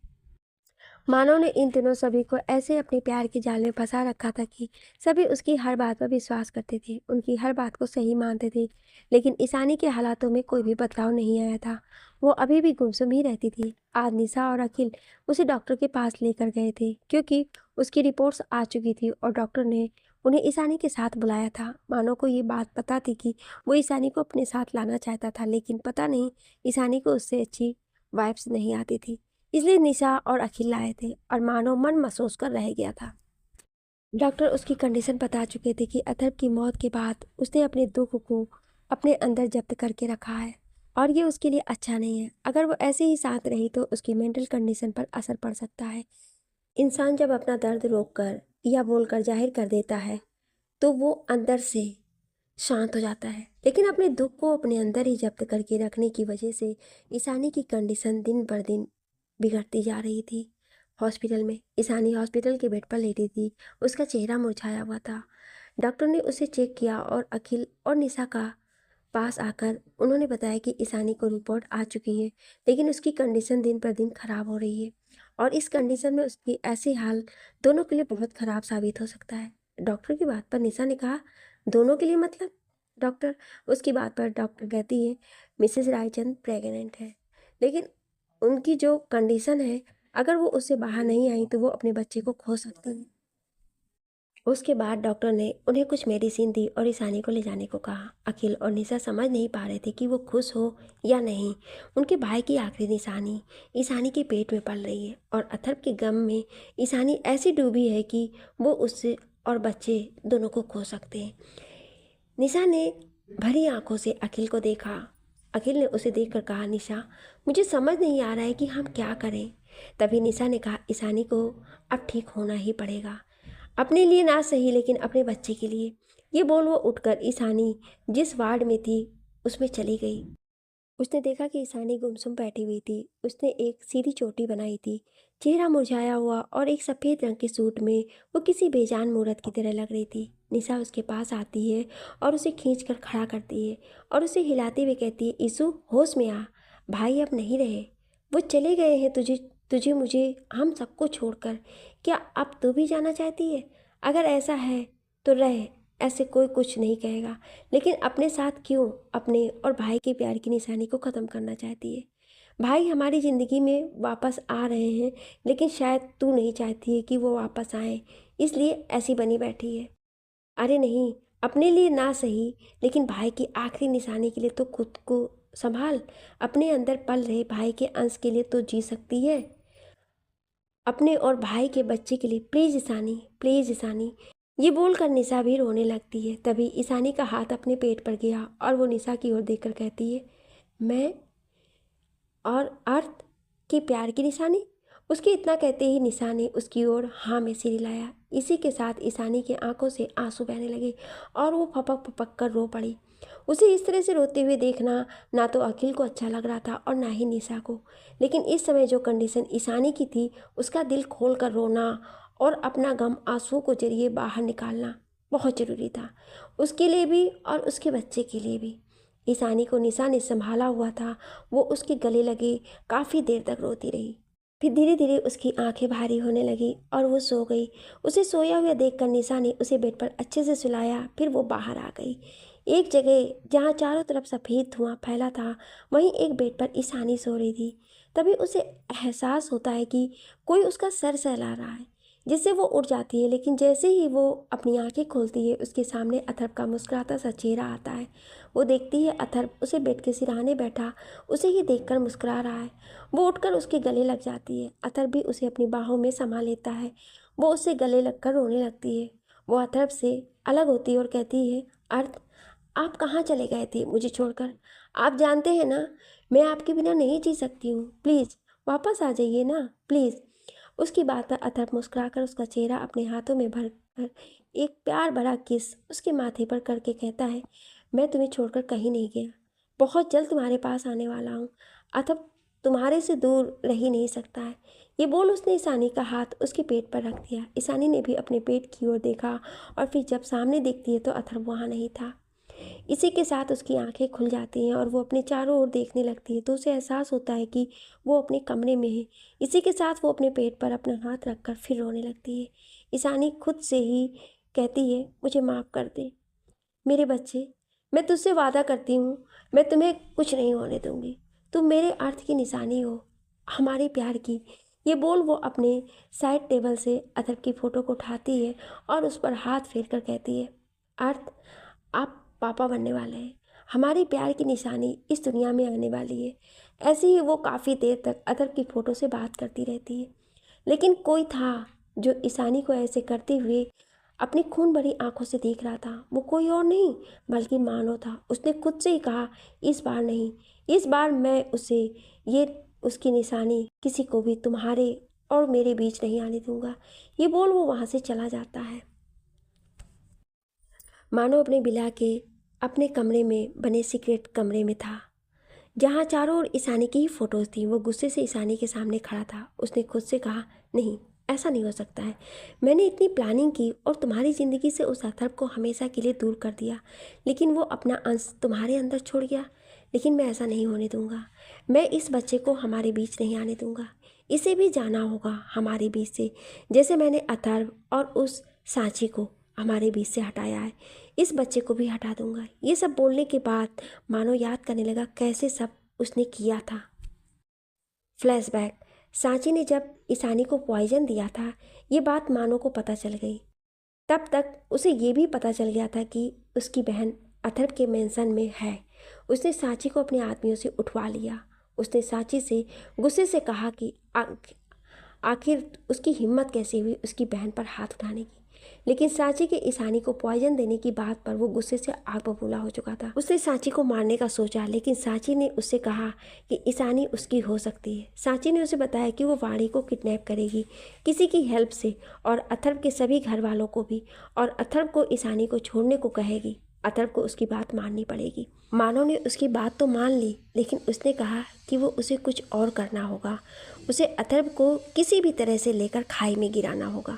मानव ने इन दिनों सभी को ऐसे अपने प्यार के जाल में फंसा रखा था कि सभी उसकी हर बात पर विश्वास करते थे, उनकी हर बात को सही मानते थे। लेकिन ईशानी के हालातों में कोई भी बदलाव नहीं आया था। वो अभी भी गुमसुम ही रहती थी। आज निशा और अखिल उसे डॉक्टर के पास लेकर गए थे क्योंकि उसकी रिपोर्ट्स आ चुकी थी और डॉक्टर ने उन्हें ईशानी के साथ बुलाया था। मानव को ये बात पता थी कि वो ईशानी को अपने साथ लाना चाहता था, लेकिन पता नहीं ईशानी को उससे अच्छी वाइब्स नहीं आती थी, इसलिए निशा और अखिल लाए थे और मानो मन महसूस कर रह गया था। डॉक्टर उसकी कंडीशन बता चुके थे कि अथर्व की मौत के बाद उसने अपने दुख को अपने अंदर जब्त करके रखा है। और ये उसके लिए अच्छा नहीं है। अगर वो ऐसे ही साथ रही तो उसकी मेंटल कंडीशन पर असर पड़ सकता है। इंसान जब अपना दर्द रोककर या बोलकर जाहिर कर देता है तो वो अंदर से शांत हो जाता है, लेकिन अपने दुख को अपने अंदर ही जब्त करके रखने की वजह से ईशानी की कंडीशन दिन पर दिन बिगड़ती जा रही थी। हॉस्पिटल में ईशानी हॉस्पिटल के बेड पर लेटी थी। उसका चेहरा मुरझाया हुआ था। डॉक्टर ने उसे चेक किया और अखिल और निशा का पास आकर उन्होंने बताया कि ईशानी को रिपोर्ट आ चुकी है, लेकिन उसकी कंडीशन दिन पर दिन खराब हो रही है और इस कंडीशन में उसकी ऐसी हाल दोनों के लिए बहुत खराब साबित हो सकता है। डॉक्टर की बात पर निशा ने कहा, दोनों के लिए मतलब? डॉक्टर उसकी बात पर डॉक्टर कहती है, मिसेस रायचंद प्रेग्नेंट है, लेकिन उनकी जो कंडीशन है, अगर वो उससे बाहर नहीं आई तो वो अपने बच्चे को खो सकती है। उसके बाद डॉक्टर ने उन्हें कुछ मेडिसिन दी और ईशानी को ले जाने को कहा। अखिल और निशा समझ नहीं पा रहे थे कि वो खुश हो या नहीं। उनके भाई की आखिरी निशानी ईशानी के पेट में पल रही है और अथर्व के गम में ईशानी ऐसी डूबी है कि वो उससे और बच्चे दोनों को खो सकते हैं। निशा ने भरी आंखों से अखिल को देखा। अखिल ने उसे देखकर कहा, निशा मुझे समझ नहीं आ रहा है कि हम क्या करें। तभी निशा ने कहा, ईशानी को अब ठीक होना ही पड़ेगा, अपने लिए ना सही लेकिन अपने बच्चे के लिए। ये बोल वो उठकर ईशानी जिस वार्ड में थी उसमें चली गई। उसने देखा कि ईशानी गुमसुम बैठी हुई थी। उसने एक सीधी चोटी बनाई थी, चेहरा मुरझाया हुआ और एक सफ़ेद रंग के सूट में वो किसी बेजान मूरत की तरह लग रही थी। निशा उसके पास आती है और उसे खींचकर खड़ा करती है और उसे हिलाते हुए कहती है, ईशु होश में आ, भाई अब नहीं रहे, वो चले गए हैं तुझे तुझे मुझे हम सबको छोड़कर। क्या अब तू भी जाना चाहती है? अगर ऐसा है तो रह, ऐसे कोई कुछ नहीं कहेगा, लेकिन अपने साथ क्यों अपने और भाई के प्यार की निशानी को ख़त्म करना चाहती है? भाई हमारी ज़िंदगी में वापस आ रहे हैं, लेकिन शायद तू नहीं चाहती है कि वो वापस आए, इसलिए ऐसी बनी बैठी है। अरे नहीं, अपने लिए ना सही लेकिन भाई की आखिरी निशानी के लिए तो खुद को संभाल। अपने अंदर पल रहे भाई के अंश के लिए तो जी सकती है, अपने और भाई के बच्चे के लिए प्लीज़ ईशानी, प्लीज़ ईशानी। ये बोलकर निशा भी रोने लगती है। तभी ईशानी का हाथ अपने पेट पर गया और वो निशा की ओर देखकर कहती है, मैं और अर्थ के प्यार की निशानी। उसके इतना कहते ही निशा ने उसकी ओर हाँ में सिर हिलाया। इसी के साथ ईशानी की आंखों से आंसू बहने लगे और वो फपक फपक कर रो पड़ी। उसे इस तरह से रोते हुए देखना ना तो अखिल को अच्छा लग रहा था और ना ही निशा को, लेकिन इस समय जो कंडीशन ईशानी की थी उसका दिल खोल कर रोना और अपना गम आंसुओं को जरिए बाहर निकालना बहुत ज़रूरी था, उसके लिए भी और उसके बच्चे के लिए भी। ईशानी को निशा ने संभाला हुआ था। वो उसके गले लगे काफ़ी देर तक रोती रही। फिर धीरे धीरे उसकी आंखें भारी होने लगी और वो सो गई। उसे सोया हुआ देखकर निशा ने उसे बेड पर अच्छे से सुलाया। फिर वो बाहर आ गई। एक जगह जहाँ चारों तरफ सफ़ेद धुआं फैला था, वहीं एक बेड पर ईशानी सो रही थी। तभी उसे एहसास होता है कि कोई उसका सर सहला रहा है, जिससे वो उठ जाती है। लेकिन जैसे ही वो अपनी आंखें खोलती है, उसके सामने अथर्व का मुस्कुराता सा चेहरा आता है। वो देखती है अथर्व उसे बेड के सिरहाने बैठा उसे ही देखकर मुस्कुरा रहा है। वो उठकर उसके गले लग जाती है। अथर्व भी उसे अपनी बाहों में समा लेता है। वो उससे गले लगकर रोने लगती है। वो अथर्व से अलग होती है और कहती है, अर्थ आप कहाँ चले गए थे मुझे छोड़कर? आप जानते हैं ना मैं आपके बिना नहीं जी सकती हूँ, प्लीज़ वापस आ जाइए ना, प्लीज़। उसकी बात पर अथर्व मुस्कुराकर उसका चेहरा अपने हाथों में भर कर एक प्यार भरा किस उसके माथे पर करके कहता है, मैं तुम्हें छोड़कर कहीं नहीं गया, बहुत जल्द तुम्हारे पास आने वाला हूँ। अथर्व तुम्हारे से दूर रह ही नहीं सकता है। ये बोल उसने ईशानी का हाथ उसके पेट पर रख दिया। ईशानी ने भी अपने पेट की ओर देखा और फिर जब सामने देखती है तो अथर्व वहाँ नहीं था। इसी के साथ उसकी आंखें खुल जाती हैं और वो अपने चारों ओर देखने लगती है तो उसे एहसास होता है कि वो अपने कमरे में है। इसी के साथ वो अपने पेट पर अपना हाथ रखकर फिर रोने लगती है। ईशानी खुद से ही कहती है, मुझे माफ़ कर दे मेरे बच्चे, मैं तुझसे वादा करती हूँ मैं तुम्हें कुछ नहीं होने दूँगी। तुम मेरे अर्थ की निशानी हो, हमारे प्यार की। ये बोल वो अपने साइड टेबल से अथर्व की फ़ोटो को उठाती है और उस पर हाथ फेर कर कहती है, अर्थ आप पापा बनने वाले हैं, हमारे प्यार की निशानी इस दुनिया में आने वाली है। ऐसे ही वो काफ़ी देर तक अदर की फ़ोटो से बात करती रहती है, लेकिन कोई था जो ईशानी को ऐसे करते हुए अपनी खून भरी आंखों से देख रहा था। वो कोई और नहीं बल्कि मानो था। उसने खुद से ही कहा, इस बार नहीं, इस बार मैं उसे ये उसकी निशानी किसी को भी तुम्हारे और मेरे बीच नहीं आने दूंगा। ये बोल वो वहाँ से चला जाता है। मानो अपने बिला के अपने कमरे में बने सीक्रेट कमरे में था, जहाँ चारों ओर ईशानी की ही फोटोज थी। वो गुस्से से ईशानी के सामने खड़ा था। उसने खुद से कहा, नहीं, ऐसा नहीं हो सकता है। मैंने इतनी प्लानिंग की और तुम्हारी ज़िंदगी से उस अथर्व को हमेशा के लिए दूर कर दिया, लेकिन वो अपना अंश तुम्हारे अंदर छोड़ गया। लेकिन मैं ऐसा नहीं होने दूंगा। मैं इस बच्चे को हमारे बीच नहीं आने दूंगा। इसे भी जाना होगा हमारे बीच से, जैसे मैंने अथर्व और उस सांची को हमारे बीच से हटाया है। इस बच्चे को भी हटा दूंगा। ये सब बोलने के बाद मानो याद करने लगा कैसे सब उसने किया था। फ्लैशबैक। सांची ने जब ईशानी को पॉइजन दिया था, ये बात मानो को पता चल गई। तब तक उसे ये भी पता चल गया था कि उसकी बहन अथर्व के मेंशन में है। उसने सांची को अपने आदमियों से उठवा लिया। उसने सांची से गुस्से से कहा कि आखिर उसकी हिम्मत कैसे हुई उसकी बहन पर हाथ उठाने की। लेकिन सांची के ईशानी को पॉइजन देने की बात पर वो गुस्से से आग बबूला हो चुका था। उसने सांची को मारने का सोचा, लेकिन सांची ने उससे कहा कि ईशानी उसकी हो सकती है। सांची ने उसे बताया कि वो वाणी को किडनैप करेगी किसी की हेल्प से, और अथर्व के सभी घर वालों को भी, और अथर्व को ईशानी को छोड़ने को कहेगी। अथर्व को उसकी बात माननी पड़ेगी। मानव ने उसकी बात तो मान ली, लेकिन उसने कहा कि वो उसे कुछ और करना होगा। उसे अथर्व को किसी भी तरह से लेकर खाई में गिराना होगा।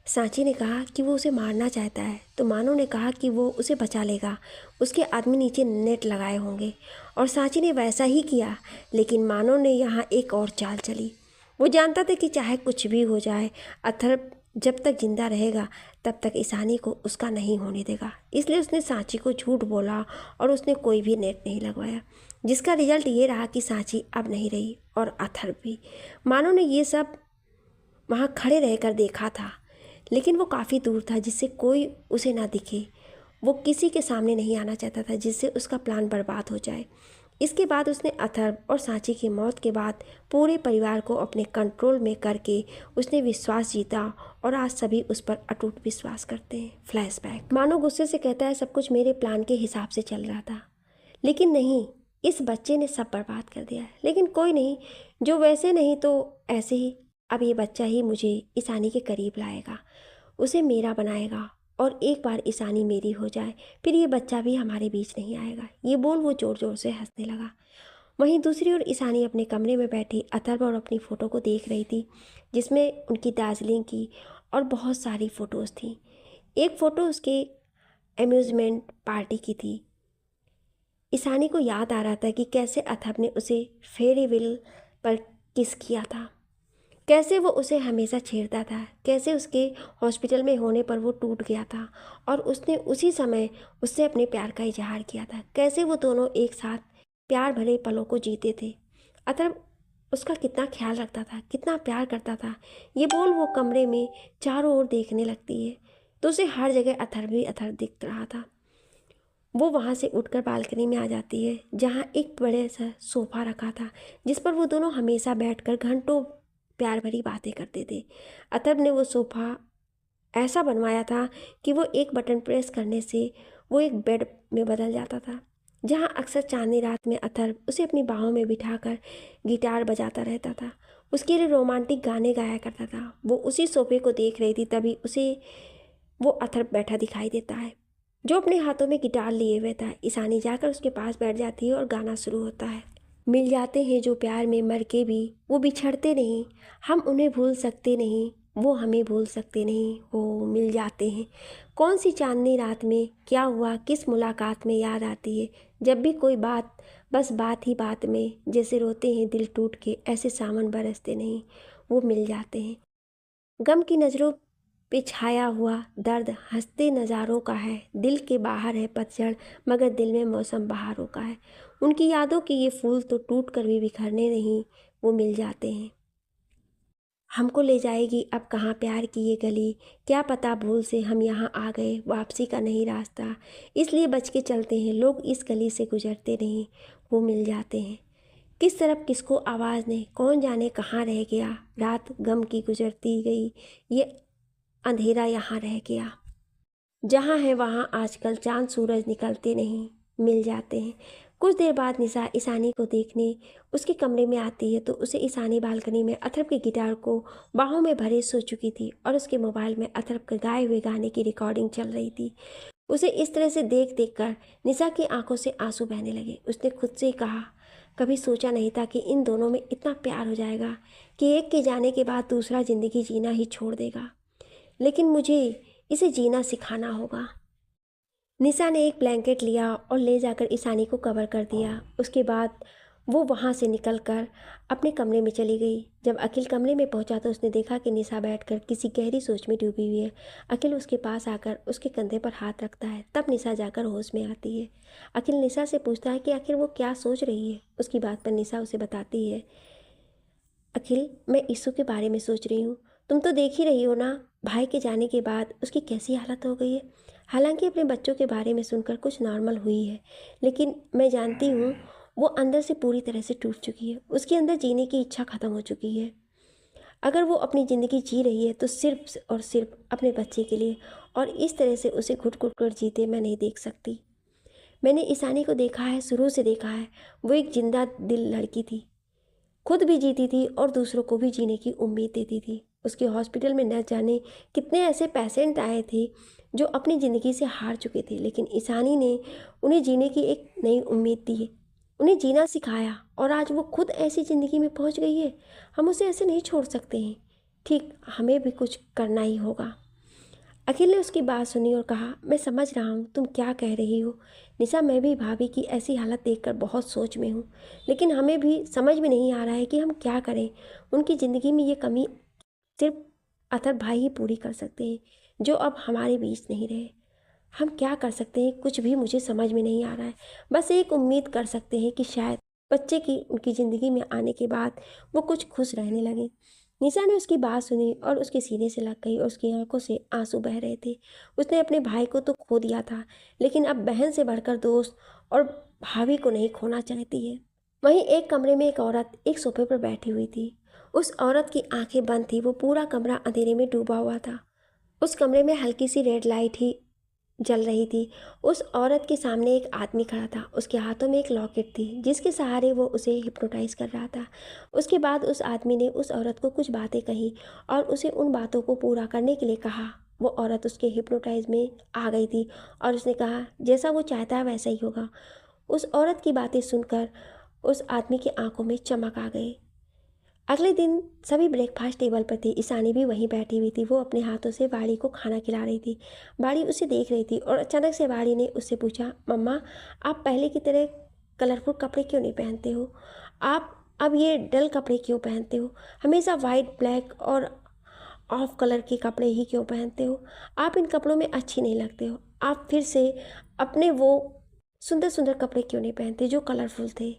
सांची ने कहा कि वो उसे मारना चाहता है, तो मानव ने कहा कि वो उसे बचा लेगा। उसके आदमी नीचे नेट लगाए होंगे, और सांची ने वैसा ही किया। लेकिन मानव ने यहाँ एक और चाल चली। वो जानता था कि चाहे कुछ भी हो जाए, अथर्व जब तक जिंदा रहेगा तब तक ईशानी को उसका नहीं होने देगा। इसलिए उसने सांची को झूठ बोला और उसने कोई भी नेट नहीं लगवाया, जिसका रिजल्ट ये रहा कि सांची अब नहीं रही और अथर्व भी। मानव ने ये सब वहाँ खड़े रहकर देखा था, लेकिन वो काफ़ी दूर था जिससे कोई उसे ना दिखे। वो किसी के सामने नहीं आना चाहता था जिससे उसका प्लान बर्बाद हो जाए। इसके बाद उसने अथर्व और सांची की मौत के बाद पूरे परिवार को अपने कंट्रोल में करके उसने विश्वास जीता, और आज सभी उस पर अटूट विश्वास करते हैं। फ्लैशबैक। मानो गुस्से से कहता है, सब कुछ मेरे प्लान के हिसाब से चल रहा था, लेकिन नहीं, इस बच्चे ने सब बर्बाद कर दिया है। लेकिन कोई नहीं, जो वैसे नहीं तो ऐसे ही, अब ये बच्चा ही मुझे ईशानी के करीब लाएगा, उसे मेरा बनाएगा, और एक बार ईशानी मेरी हो जाए फिर ये बच्चा भी हमारे बीच नहीं आएगा। ये बोल वो ज़ोर ज़ोर से हंसने लगा। वहीं दूसरी ओर ईशानी अपने कमरे में बैठी अथर्व और अपनी फ़ोटो को देख रही थी, जिसमें उनकी दार्जिलिंग की और बहुत सारी फ़ोटोज़ थी। एक फ़ोटो उसके अम्यूज़मेंट पार्टी की थी। ईशानी को याद आ रहा था कि कैसे अथर्व ने उसे फेरीविल पर किस किया था, कैसे वो उसे हमेशा छेड़ता था, कैसे उसके हॉस्पिटल में होने पर वो टूट गया था और उसने उसी समय उससे अपने प्यार का इजहार किया था, कैसे वो दोनों एक साथ प्यार भरे पलों को जीते थे। अथर्व उसका कितना ख्याल रखता था, कितना प्यार करता था। ये बोल वो कमरे में चारों ओर देखने लगती है तो उसे हर जगह अथर्व ही अथर्व दिख रहा था। वो वहाँ से उठकर बालकनी में आ जाती है, जहाँ एक बड़े सा सोफ़ा रखा था जिस पर वो दोनों हमेशा बैठकर घंटों प्यार भरी बातें करते थे। अथर्व ने वो सोफ़ा ऐसा बनवाया था कि वो एक बटन प्रेस करने से वो एक बेड में बदल जाता था, जहाँ अक्सर चांदनी रात में अथर्व उसे अपनी बाहों में बिठाकर गिटार बजाता रहता था, उसके लिए रोमांटिक गाने गाया करता था। वो उसी सोफ़े को देख रही थी, तभी उसे वो अथर्व बैठा दिखाई देता है, जो अपने हाथों में गिटार लिए हुए था। ईशानी जाकर उसके पास बैठ जाती है और गाना शुरू होता है। मिल जाते हैं जो प्यार में मर के भी, वो बिछड़ते नहीं, हम उन्हें भूल सकते नहीं, वो हमें भूल सकते नहीं, हो मिल जाते हैं। कौन सी चांदनी रात में क्या हुआ, किस मुलाकात में याद आती है जब भी कोई बात, बस बात ही बात में, जैसे रोते हैं दिल टूट के, ऐसे सावन बरसते नहीं, वो मिल जाते हैं। गम की नज़रों पे छाया हुआ दर्द हंसते नज़ारों का है, दिल के बाहर है पतझड़ मगर दिल में मौसम बहारों का है। उनकी यादों के ये फूल तो टूट कर भी बिखरने नहीं, वो मिल जाते हैं। हमको ले जाएगी अब कहाँ प्यार की ये गली, क्या पता भूल से हम यहाँ आ गए, वापसी का नहीं रास्ता, इसलिए बच के चलते हैं, लोग इस गली से गुजरते नहीं, वो मिल जाते हैं। किस तरफ किसको आवाज़ नहीं, कौन जाने कहाँ रह गया, रात गम की गुजरती गई, ये अंधेरा यहाँ रह गया। जहाँ है वहाँ आजकल चांद सूरज निकलते नहीं, मिल जाते हैं। कुछ देर बाद निशा ईशानी को देखने उसके कमरे में आती है तो उसे ईशानी बालकनी में अथर्व के गिटार को बाहों में भरे सो चुकी थी और उसके मोबाइल में अथर्व के गाए हुए गाने की रिकॉर्डिंग चल रही थी। उसे इस तरह से देख देख कर निशा की आंखों से आंसू बहने लगे। उसने खुद से कहा, कभी सोचा नहीं था कि इन दोनों में इतना प्यार हो जाएगा कि एक के जाने के बाद दूसरा ज़िंदगी जीना ही छोड़ देगा, लेकिन मुझे इसे जीना सिखाना होगा। निशा ने एक ब्लैंकेट लिया और ले जाकर ईशानी को कवर कर दिया। उसके बाद वो वहाँ से निकलकर अपने कमरे में चली गई। जब अखिल कमरे में पहुँचा तो उसने देखा कि निशा बैठकर किसी गहरी सोच में डूबी हुई है। अखिल उसके पास आकर उसके कंधे पर हाथ रखता है। तब निशा जाकर होश में आती है। अखिल निशा से पूछता है कि आखिर वो क्या सोच रही है। उसकी बात पर निशा उसे बताती है, अखिल, मैं ईशु के बारे में सोच रही हूँ। तुम तो देख ही रही हो ना, भाई के जाने के बाद उसकी कैसी हालत हो गई है। हालांकि अपने बच्चों के बारे में सुनकर कुछ नॉर्मल हुई है, लेकिन मैं जानती हूँ वो अंदर से पूरी तरह से टूट चुकी है। उसके अंदर जीने की इच्छा ख़त्म हो चुकी है। अगर वो अपनी ज़िंदगी जी रही है तो सिर्फ और सिर्फ अपने बच्चे के लिए, और इस तरह से उसे घुट घुट कर जीते मैं नहीं देख सकती। मैंने ईशानी को देखा है, शुरू से देखा है। वो एक जिंदा दिल लड़की थी, खुद भी जीती थी और दूसरों को भी जीने की उम्मीद देती थी। उसके हॉस्पिटल में न जाने कितने ऐसे पेशेंट आए थे जो अपनी ज़िंदगी से हार चुके थे, लेकिन ईशानी ने उन्हें जीने की एक नई उम्मीद दी, उन्हें जीना सिखाया, और आज वो खुद ऐसी ज़िंदगी में पहुंच गई है। हम उसे ऐसे नहीं छोड़ सकते हैं। ठीक, हमें भी कुछ करना ही होगा। अखिल ने उसकी बात सुनी और कहा, मैं समझ रहा हूँ तुम क्या कह रही हो निशा। मैं भी भाभी की ऐसी हालत देखकर बहुत सोच में हूँ, लेकिन हमें भी समझ में नहीं आ रहा है कि हम क्या करें। उनकी ज़िंदगी में ये कमी सिर्फ अतर भाई ही पूरी कर सकते हैं, जो अब हमारे बीच नहीं रहे। हम क्या कर सकते हैं, कुछ भी मुझे समझ में नहीं आ रहा है। बस एक उम्मीद कर सकते हैं कि शायद बच्चे की उनकी ज़िंदगी में आने के बाद वो कुछ खुश रहने लगे। निशा ने उसकी बात सुनी और उसके सीने से लग गई और उसकी आंखों से आंसू बह रहे थे। उसने अपने भाई को तो खो दिया था, लेकिन अब बहन से बढ़कर दोस्त और भाभी को नहीं खोना चाहती है। वहीं एक कमरे में एक औरत एक सोफे पर बैठी हुई थी। उस औरत की आंखें बंद थी। वो पूरा कमरा अंधेरे में डूबा हुआ था। उस कमरे में हल्की सी रेड लाइट ही जल रही थी। उस औरत के सामने एक आदमी खड़ा था। उसके हाथों में एक लॉकेट थी जिसके सहारे वो उसे हिप्नोटाइज कर रहा था। उसके बाद उस आदमी ने उस औरत को कुछ बातें कही और उसे उन बातों को पूरा करने के लिए कहा। वो औरत उसके हिप्नोटाइज में आ गई थी और उसने कहा, जैसा वो चाहता है वैसा ही होगा। उस औरत की बातें सुनकर उस आदमी की आंखों में चमक आ गई। अगले दिन सभी ब्रेकफास्ट टेबल पर थे। ईशानी भी वहीं बैठी हुई थी। वो अपने हाथों से बाड़ी को खाना खिला रही थी। बाड़ी उसे देख रही थी और अचानक से बाड़ी ने उससे पूछा, मम्मा, आप पहले की तरह कलरफुल कपड़े क्यों नहीं पहनते हो? आप अब ये डल कपड़े क्यों पहनते हो? हमेशा वाइट, ब्लैक और ऑफ कलर के कपड़े ही क्यों पहनते हो? आप इन कपड़ों में अच्छी नहीं लगते हो। आप फिर से अपने वो सुंदर सुंदर कपड़े क्यों नहीं पहनते जो कलरफुल थे?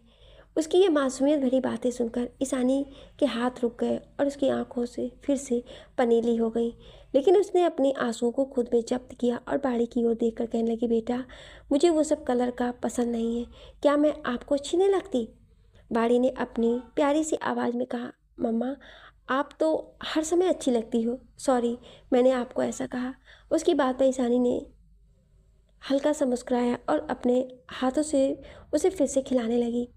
उसकी ये मासूमियत भरी बातें सुनकर ईशानी के हाथ रुक गए और उसकी आंखों से फिर से पनीली हो गई। लेकिन उसने अपने आंसुओं को खुद में जब्त किया और बाड़ी की ओर देखकर कहने लगी, बेटा, मुझे वो सब कलर का पसंद नहीं है। क्या मैं आपको अच्छी नहीं लगती? बाड़ी ने अपनी प्यारी सी आवाज़ में कहा, मम्मा, आप तो हर समय अच्छी लगती हो। सॉरी, मैंने आपको ऐसा कहा। उसकी बात पर ईशानी ने हल्का सा मुस्कुराया और अपने हाथों से उसे फिर से खिलाने लगी।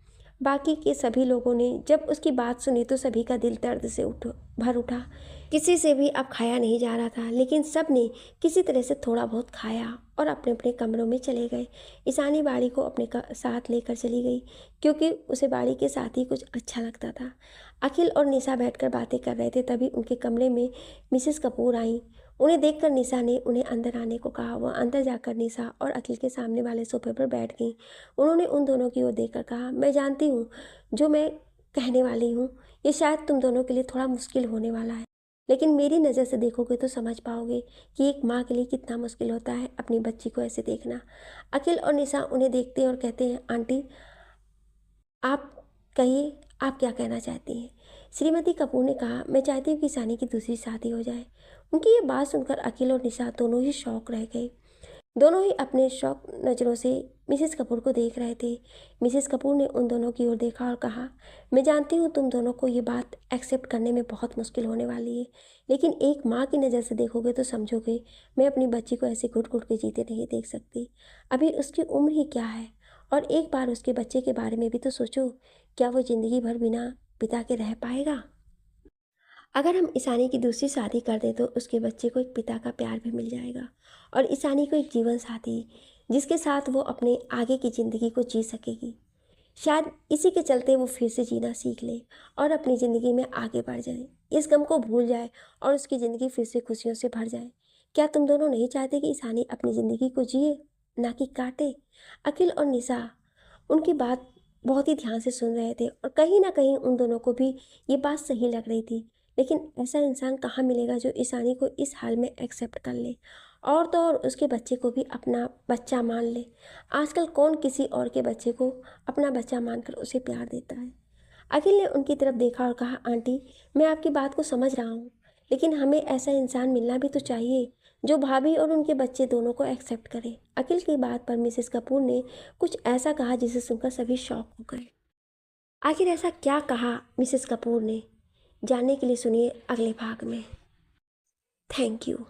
बाकी के सभी लोगों ने जब उसकी बात सुनी तो सभी का दिल दर्द से भर उठा। किसी से भी अब खाया नहीं जा रहा था, लेकिन सब ने किसी तरह से थोड़ा बहुत खाया और अपने अपने कमरों में चले गए। ईशानी बाड़ी को अपने साथ लेकर चली गई क्योंकि उसे बाड़ी के साथ ही कुछ अच्छा लगता था। अखिल और निशा बैठकर बातें कर रहे थे, तभी उनके कमरे में मिसेस कपूर आई। उन्हें देखकर निशा ने उन्हें अंदर आने को कहा। वह अंदर जाकर निशा और अखिल के सामने वाले सोफे पर बैठ गई। उन्होंने उन दोनों की ओर देखकर कहा, मैं जानती हूँ जो मैं कहने वाली हूँ ये शायद तुम दोनों के लिए थोड़ा मुश्किल होने वाला है, लेकिन मेरी नज़र से देखोगे तो समझ पाओगे कि एक माँ के लिए कितना मुश्किल होता है अपनी बच्ची को ऐसे देखना। अखिल और निशा उन्हें देखते हैं और कहते हैं, आंटी, आप कहिए, आप क्या कहना चाहती हैं? श्रीमती कपूर ने कहा, मैं चाहती हूँ कि ईशानी की दूसरी शादी हो जाए। उनकी ये बात सुनकर अखिल और निशा दोनों ही शौक रह गए। दोनों ही अपने शौक नज़रों से मिसेस कपूर को देख रहे थे। मिसेस कपूर ने उन दोनों की ओर देखा और कहा, मैं जानती हूँ तुम दोनों को ये बात एक्सेप्ट करने में बहुत मुश्किल होने वाली है, लेकिन एक माँ की नज़र से देखोगे तो समझोगे। मैं अपनी बच्ची को ऐसे घुट घुट के जीते नहीं देख सकती। अभी उसकी उम्र ही क्या है और एक बार उसके बच्चे के बारे में भी तो सोचो, क्या वो ज़िंदगी भर बिना पिता के रह पाएगा? अगर हम ईशानी की दूसरी शादी कर दें तो उसके बच्चे को एक पिता का प्यार भी मिल जाएगा और ईशानी को एक जीवन साथी जिसके साथ वो अपने आगे की ज़िंदगी को जी सकेगी। शायद इसी के चलते वो फिर से जीना सीख ले और अपनी ज़िंदगी में आगे बढ़ जाए, इस गम को भूल जाए और उसकी ज़िंदगी फिर से खुशियों से भर जाए। क्या तुम दोनों नहीं चाहते कि ईशानी अपनी ज़िंदगी को जिए, ना कि काटे? अखिल और निशा उनकी बात बहुत ही ध्यान से सुन रहे थे और कहीं ना कहीं उन दोनों को भी ये बात सही लग रही थी। लेकिन ऐसा इंसान कहाँ मिलेगा जो ईशानी को इस हाल में एक्सेप्ट कर ले और तो और उसके बच्चे को भी अपना बच्चा मान ले। आजकल कौन किसी और के बच्चे को अपना बच्चा मानकर उसे प्यार देता है? अखिल ने उनकी तरफ देखा और कहा, आंटी, मैं आपकी बात को समझ रहा हूँ, लेकिन हमें ऐसा इंसान मिलना भी तो चाहिए जो भाभी और उनके बच्चे दोनों को एक्सेप्ट करे। अखिल की बात पर मिसेस कपूर ने कुछ ऐसा कहा जिसे सुनकर सभी शॉक हो गए। आखिर ऐसा क्या कहा मिसेस कपूर ने? जानने के लिए सुनिए अगले भाग में। Thank you.